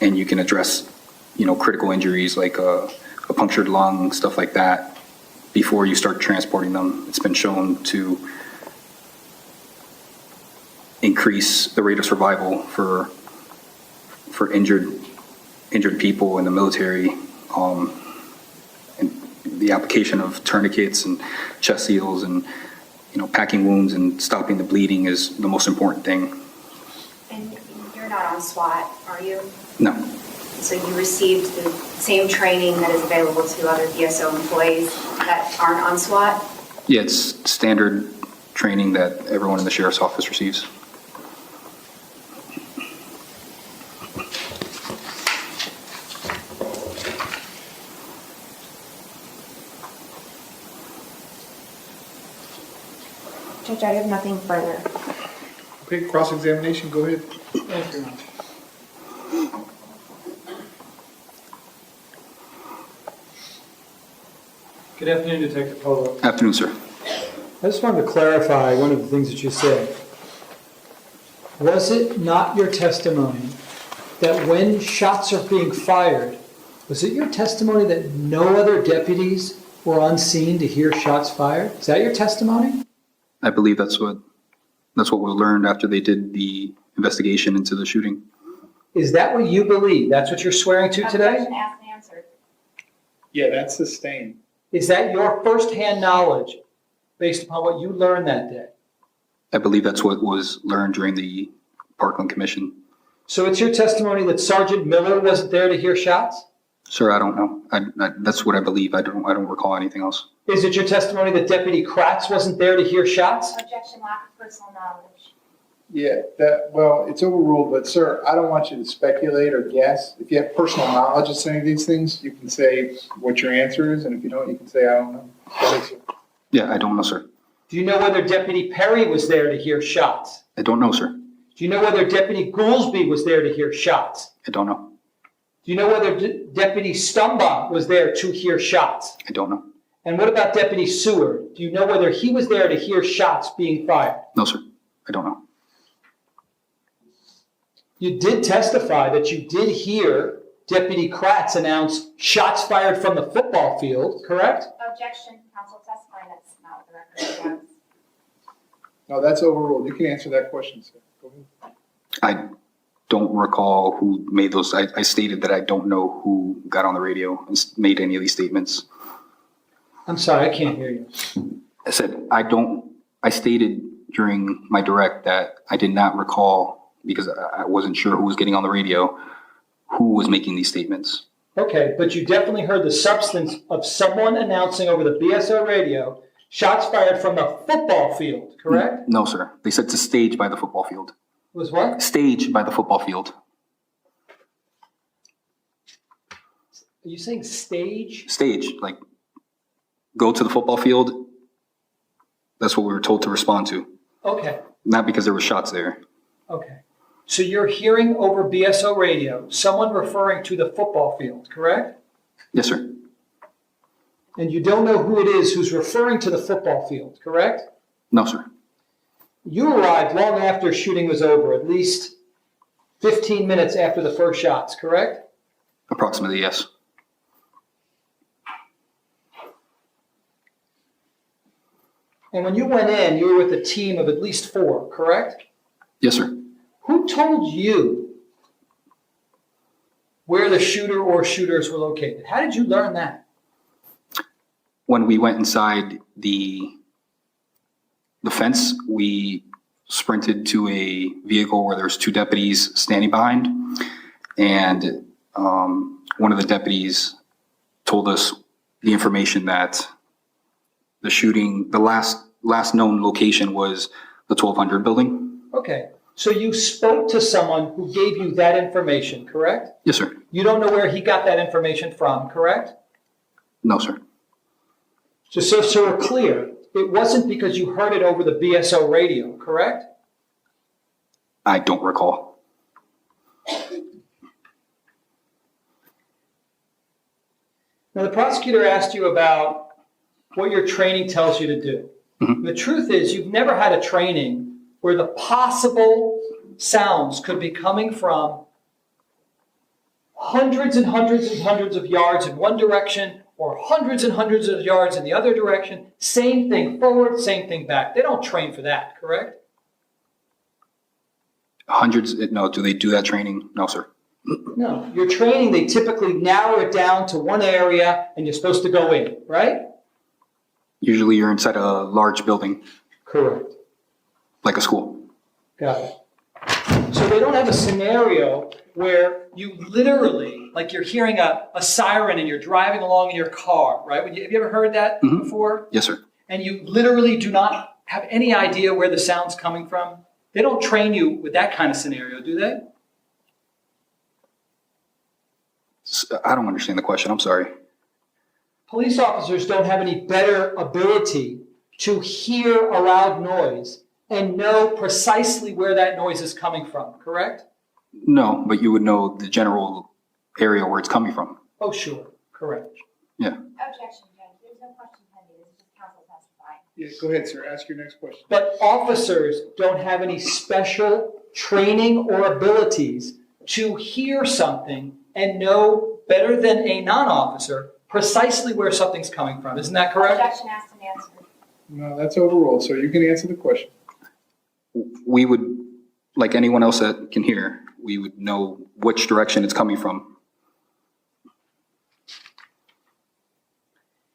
you can address, critical injuries like a punctured lung, stuff like that, before you start transporting them. It's been shown to increase the rate of survival for injured people in the military. The application of tourniquets and chest seals and, packing wounds and stopping the bleeding is the most important thing. And you're not on SWAT, are you? No. So you received the same training that is available to other BSO employees that aren't on SWAT? Yeah, it's standard training that everyone in the sheriff's office receives. Judge, I have nothing further. Okay, cross-examination, go ahead. Thank you. Good afternoon, Detective Polo. Afternoon, sir. I just wanted to clarify one of the things that you said. Was it not your testimony that when shots are being fired, was it your testimony that no other deputies were on scene to hear shots fired? Is that your testimony? I believe that's what was learned after they did the investigation into the shooting. Is that what you believe? That's what you're swearing to today? Question asked and answered. Yeah, that's sustained. Is that your firsthand knowledge based upon what you learned that day? I believe that's what was learned during the Parkland Commission. So it's your testimony that Sergeant Miller wasn't there to hear shots? Sir, I don't know. That's what I believe. I don't recall anything else. Is it your testimony that Deputy Kratz wasn't there to hear shots? Objection, lack of personal knowledge. Yeah, it's overruled, but sir, I don't want you to speculate or guess. If you have personal knowledge of some of these things, you can say what your answer is, and if you don't, you can say, I don't know. Yeah, I don't know, sir. Do you know whether Deputy Perry was there to hear shots? I don't know, sir. Do you know whether Deputy Goolsby was there to hear shots? I don't know. Do you know whether Deputy Stumbaugh was there to hear shots? I don't know. And what about Deputy Seward? Do you know whether he was there to hear shots being fired? No, sir. I don't know. You did testify that you did hear Deputy Kratz announce shots fired from the football field, correct? Objection, counsel testifying that's not what the record shows. No, that's overruled. You can answer that question, sir. Go ahead. I don't recall who made those. I stated that I don't know who got on the radio and made any of these statements. I'm sorry, I can't hear you. I said, I stated during my direct that I did not recall, because I wasn't sure who was getting on the radio, who was making these statements. Okay, but you definitely heard the substance of someone announcing over the BSO radio, shots fired from the football field, correct? No, sir. They said to stage by the football field. Was what? Stage by the football field. Are you saying stage? Stage, like go to the football field. That's what we were told to respond to. Okay, Not because there were shots there. okay. So you're hearing over BSO radio someone referring to the football field, correct? Yes, sir. And you don't know who it is who's referring to the football field, correct? No, sir. You arrived long after shooting was over, at least 15 minutes after the first shots, correct? Approximately, yes. And when you went in, you were with a team of at least 4, correct? Yes, sir. Who told you where the shooter or shooters were located? How did you learn that? When we went inside the fence, we sprinted to a vehicle where there's 2 deputies standing behind, and one of the deputies told us the information that the shooting, the last known location was the 1200 building. Okay, so you spoke to someone who gave you that information, correct? Yes, sir. You don't know where he got that information from, correct? No, sir. So we're clear, it wasn't because you heard it over the BSO radio, correct? I don't recall. Now, the prosecutor asked you about what your training tells you to do. Mm-hmm. The truth is, you've never had a training where the possible sounds could be coming from hundreds and hundreds and hundreds of yards in one direction or hundreds and hundreds of yards in the other direction. Same thing forward, same thing back. They don't train for that, correct? Hundreds, no, do they do that training? No, sir. No. Your training, they typically narrow it down to one area and you're supposed to go in, right? Usually you're inside a large building. Correct. Like a school. Got it. So they don't have a scenario where you literally, like you're hearing a siren and you're driving along in your car, right? Have you ever heard that before? Yes, sir. And you literally do not have any idea where the sound's coming from? They don't train you with that kind of scenario, do they? I don't understand the question. I'm sorry. Police officers don't have any better ability to hear a loud noise and know precisely where that noise is coming from, correct? No, but you would know the general area where it's coming from. Oh, sure. Correct. Yeah. Objection, Judge. There's no question pending. This is just counsel testifying. Yeah, go ahead, sir. Ask your next question. But officers don't have any special training or abilities to hear something and know better than a non-officer precisely where something's coming from. Isn't that correct? Objection asked and answered. No, that's overruled, so you can answer the question. We would, like anyone else that can hear, we would know which direction it's coming from.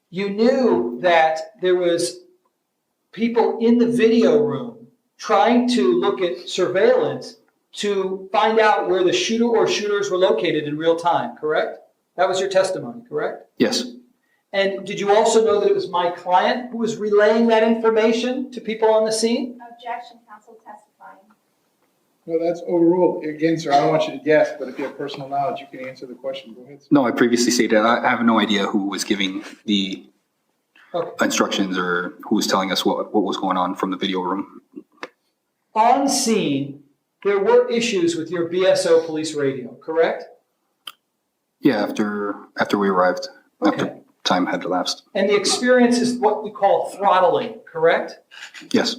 You knew that there was people in the video room trying to look at surveillance to find out where the shooter or shooters were located in real time, correct? That was your testimony, correct? Yes. And did you also know that it was my client who was relaying that information to people on the scene? Objection, counsel testifying. No, that's overruled. Again, sir, I don't want you to guess, but if you have personal knowledge, you can answer the question. Go ahead, sir. No, I previously stated I have no idea who was giving the Okay. instructions or who was telling us what was going on from the video room. On scene, there were issues with your BSO police radio, correct? Yeah, after we arrived, Okay. after time had elapsed. And the experience is what we call throttling, correct? Yes.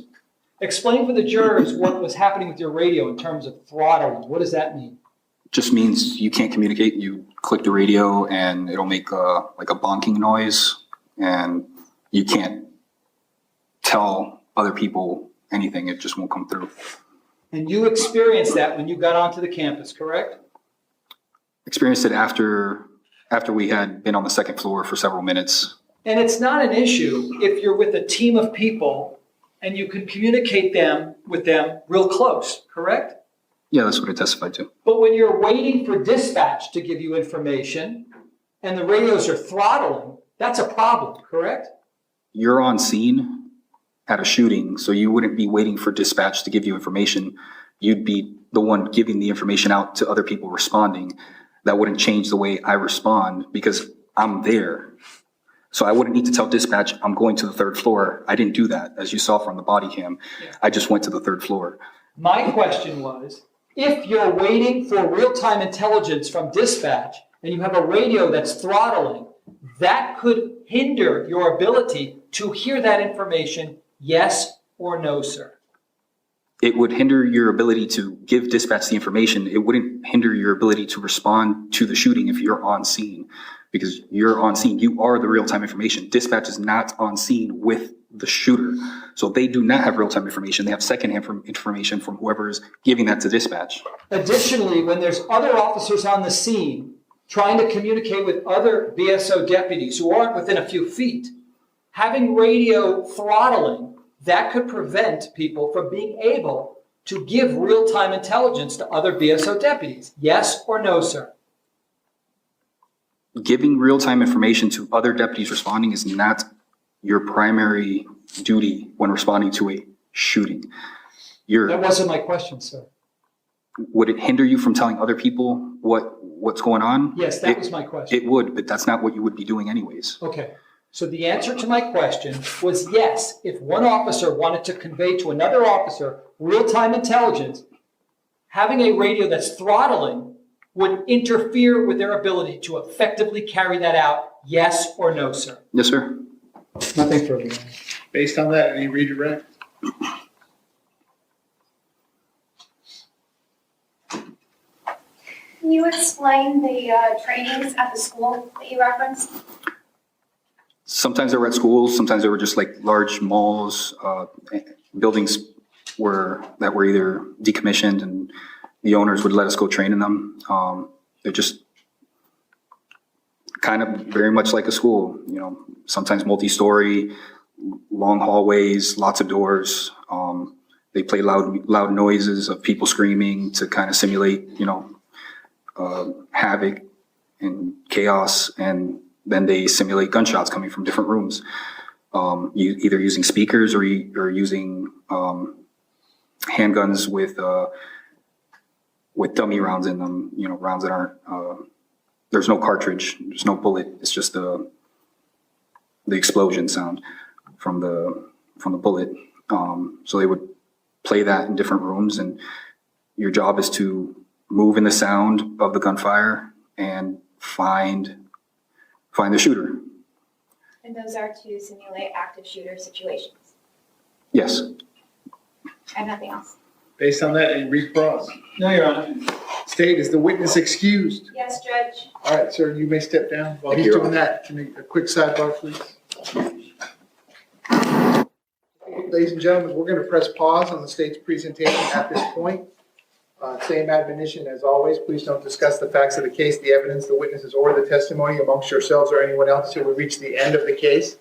Explain for the jurors what was happening with your radio in terms of throttling. What does that mean? Just means you can't communicate. You click the radio and it'll make like a bonking noise, and you can't tell other people anything. It just won't come through. And you experienced that when you got onto the campus, correct? Experienced it after we had been on the second floor for several minutes. And it's not an issue if you're with a team of people and you can communicate with them real close, correct? Yeah, that's what I testified to. But when you're waiting for dispatch to give you information and the radios are throttling, that's a problem, correct? You're on scene at a shooting, so you wouldn't be waiting for dispatch to give you information. You'd be the one giving the information out to other people responding. That wouldn't change the way I respond because I'm there. So I wouldn't need to tell dispatch, I'm going to the third floor. I didn't do that, as you saw from the body cam. Yeah. I just went to the third floor. My question was, if you're waiting for real-time intelligence from dispatch and you have a radio that's throttling, that could hinder your ability to hear that information, yes or no, sir? it would hinder your ability to give dispatch the information. It wouldn't hinder your ability to respond to the shooting if you're on scene, because you're on scene. You are the real-time information. Dispatch is not on scene with the shooter. So they do not have real-time information. They have secondhand information from whoever is giving that to dispatch. Additionally, when there's other officers on the scene trying to communicate with other BSO deputies who aren't within a few feet, having radio throttling, that could prevent people from being able to give real-time intelligence to other BSO deputies. Yes or no, sir? Giving real-time information to other deputies responding is not your primary duty when responding to a shooting. That wasn't my question, sir. Would it hinder you from telling other people what's going on? Yes, that was my question. It would, but that's not what you would be doing anyways. Okay. So the answer to my question was yes. If one officer wanted to convey to another officer real-time intelligence, having a radio that's throttling would interfere with their ability to effectively carry that out. Yes or no, sir? Yes, sir. Nothing further. Based on that, any redirect? Can you explain the trainings at the school that you referenced? Sometimes they were at schools, sometimes they were just like large malls, buildings that were either decommissioned and the owners would let us go train in them. They're just kind of very much like a school, sometimes multi-story, long hallways, lots of doors. They play loud noises of people screaming to kind of simulate, havoc and chaos, and then they simulate gunshots coming from different rooms, either using speakers or using handguns with dummy rounds in them, rounds that aren't, there's no cartridge, there's no bullet, it's just the explosion sound from the bullet. So they would play that in different rooms, and your job is to move in the sound of the gunfire and find the shooter. And those are to simulate active shooter situations. Yes. And nothing else. Based on that, any recross? No, Your Honor. State, is the witness excused? Yes, Judge. All right, sir, you may step down. While Thank he's you. doing that, can we, a quick sidebar, please? Ladies and gentlemen, we're going to press pause on the state's presentation at this point. Same admonition as always, please don't discuss the facts of the case, the evidence, the witnesses, or the testimony amongst yourselves or anyone else until we reach the end of the case.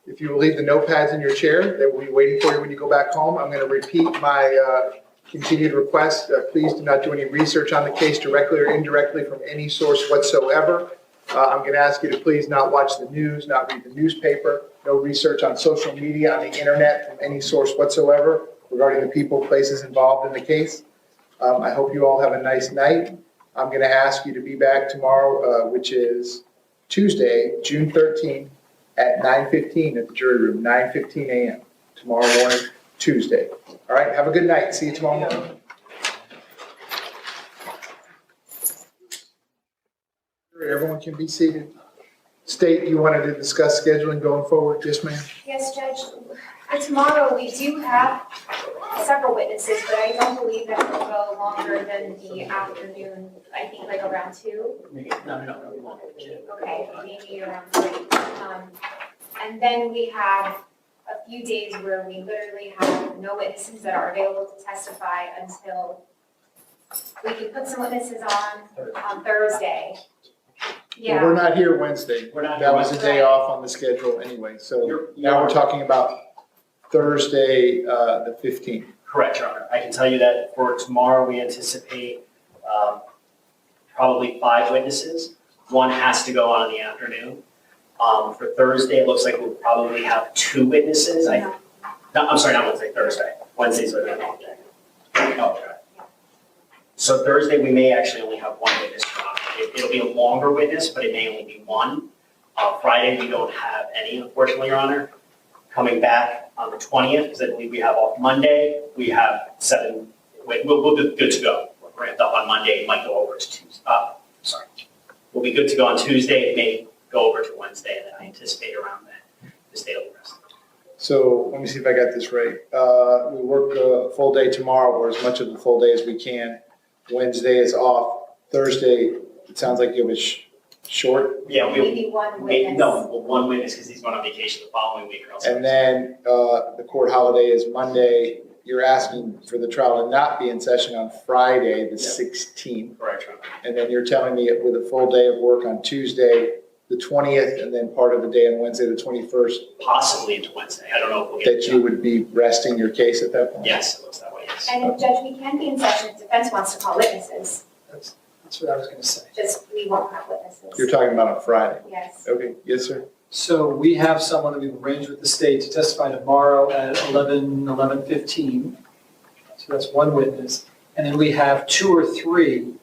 If you will leave the notepads in your chair, they will be waiting for you when you go back home. I'm going to repeat my continued request. Please do not do any research on the case directly or indirectly from any source whatsoever. I'm going to ask you to please not watch the news, not read the newspaper, no research on social media, on the internet from any source whatsoever regarding the people, places involved in the case. I hope you all have a nice night. I'm going to ask you to be back tomorrow, which is Tuesday, June 13th at 9:15 at the jury room, 9:15 a.m. tomorrow morning, Tuesday. All right, have a good night. See you tomorrow morning. Everyone can be seated. State, you wanted to discuss scheduling going forward? Yes, ma'am. Yes, Judge. For tomorrow, we do have several witnesses, but I don't believe that will go longer than the afternoon. I think like around 2. No. Okay, maybe around 3. And then we have a few days where we literally have no witnesses that are available to testify until we can put some witnesses on Thursday. Well, we're not here Wednesday. We're not That here was a day off on the schedule anyway. So now we're talking about Thursday, the 15th. Correct, Your Honor. I can tell you that for tomorrow, we anticipate probably 5 witnesses. One has to go on in the afternoon. For Thursday, it looks like we'll probably have 2 witnesses. I'm sorry, not Wednesday, Thursday. Wednesday's a long day. Oh, okay. So Thursday, we may actually only have 1 witness. It'll be a longer witness, but it may only be 1. Friday, we don't have any, unfortunately, Your Honor. Coming back on the 20th, because I believe we have off Monday, we have 7. We'll be good to go. We're ramped up on Monday. It might go over to Tuesday. We'll be good to go on Tuesday. It may go over to Wednesday, and then I anticipate around then the state will be rested. So let me see if I got this right. We work a full day tomorrow, or as much of the full day as we can. Wednesday is off. Thursday, it sounds like you have a short. Yeah, Maybe one witness. No, one witness because he's going on vacation the following week or else. And then the court holiday is Monday. You're asking for the trial to not be in session on Friday, the 16th. Correct, Your Honor. And then you're telling me with a full day of work on Tuesday, the 20th, and then part of the day on Wednesday, the 21st, Possibly into Wednesday. I don't know if we'll get that you would be resting your case at that point? Yes, it looks that way, yes. And Judge, we can be in session if defense wants to call witnesses, That's what I was gonna say. just we won't have witnesses. You're talking about on Friday? Yes. Okay, yes, sir. So we have someone that we've arranged with the state to testify tomorrow at 11:15. So that's one witness. And then we have 2 or 3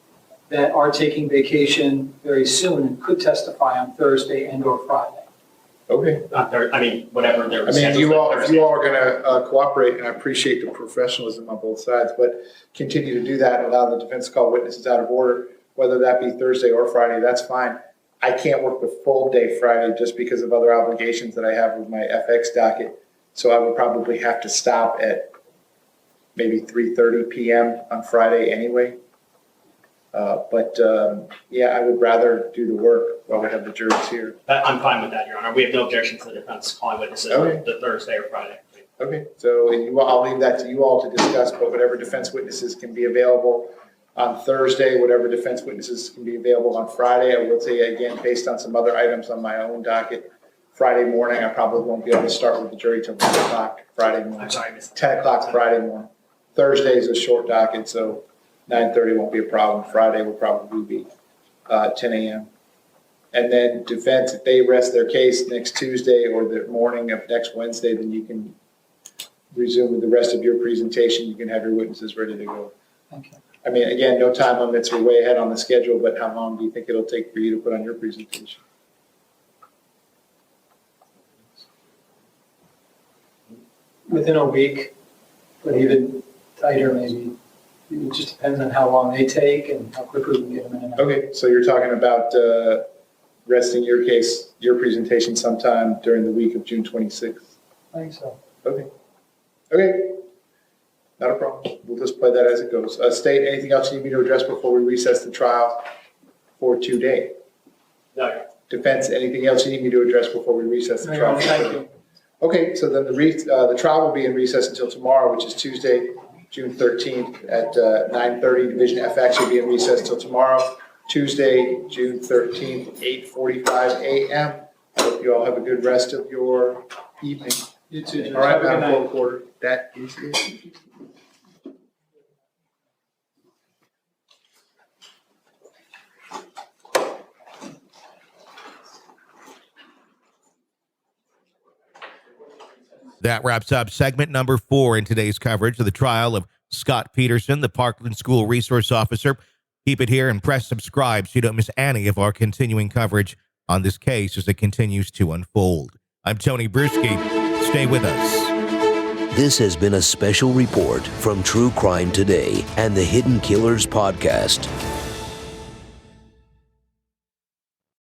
that are taking vacation very soon and could testify on Thursday and or Friday. Okay. Whatever their I mean, schedules you are all, if Thursday. you all are gonna cooperate, and I appreciate the professionalism on both sides, but continue to do that, allow the defense to call witnesses out of order, whether that be Thursday or Friday, that's fine. I can't work the full day Friday just because of other obligations that I have with my FX docket. So I would probably have to stop at maybe 3:30 PM on Friday anyway. Yeah, I would rather do the work while we have the juries here. I'm fine with that, Your Honor. We have no objection to the defense calling witnesses Okay. on the Thursday or Friday. Okay, so I'll leave that to you all to discuss, but whatever defense witnesses can be available on Thursday, whatever defense witnesses can be available on Friday. I will tell you again, based on some other items on my own docket, Friday morning, I probably won't be able to start with the jury till 10 o'clock Friday morning. I'm sorry, I missed that. 10 o'clock Friday morning. Thursday is a short docket, so 9:30 won't be a problem. Friday will probably be 10 a.m. And then defense, if they rest their case next Tuesday or the morning of next Wednesday, then you can resume with the rest of your presentation. You can have your witnesses ready to go. Thank you. I mean, again, no time limits. We're way ahead on the schedule, but how long do you think it'll take for you to put on your presentation? Within a week, but even tighter maybe. It just depends on how long they take and how quickly we can get them in and out. Okay, so you're talking about resting your case, your presentation sometime during the week of June 26th? I think so. Okay. Okay. Not a problem. We'll just play that as it goes. State, anything else you need me to address before we recess the trial for today? No, Defense, anything else you need me to address before we recess the No, trial? thank you. Okay, so then the trial will be in recess until tomorrow, which is Tuesday, June 13th at 9:30. Division FX will be in recess till tomorrow, Tuesday, June 13th, 8:45 a.m. I hope you all have a good rest of your evening. You too, Judge. All right, Have a good Madam night. Court Reporter, that is it. That wraps up segment number 4 in today's coverage of the trial of Scot Peterson, the Parkland School resource officer. Keep it here and press subscribe so you don't miss any of our continuing coverage on this case as it continues to unfold. I'm Tony Bruschi. Stay with us. This has been a special report from True Crime Today and the Hidden Killers podcast.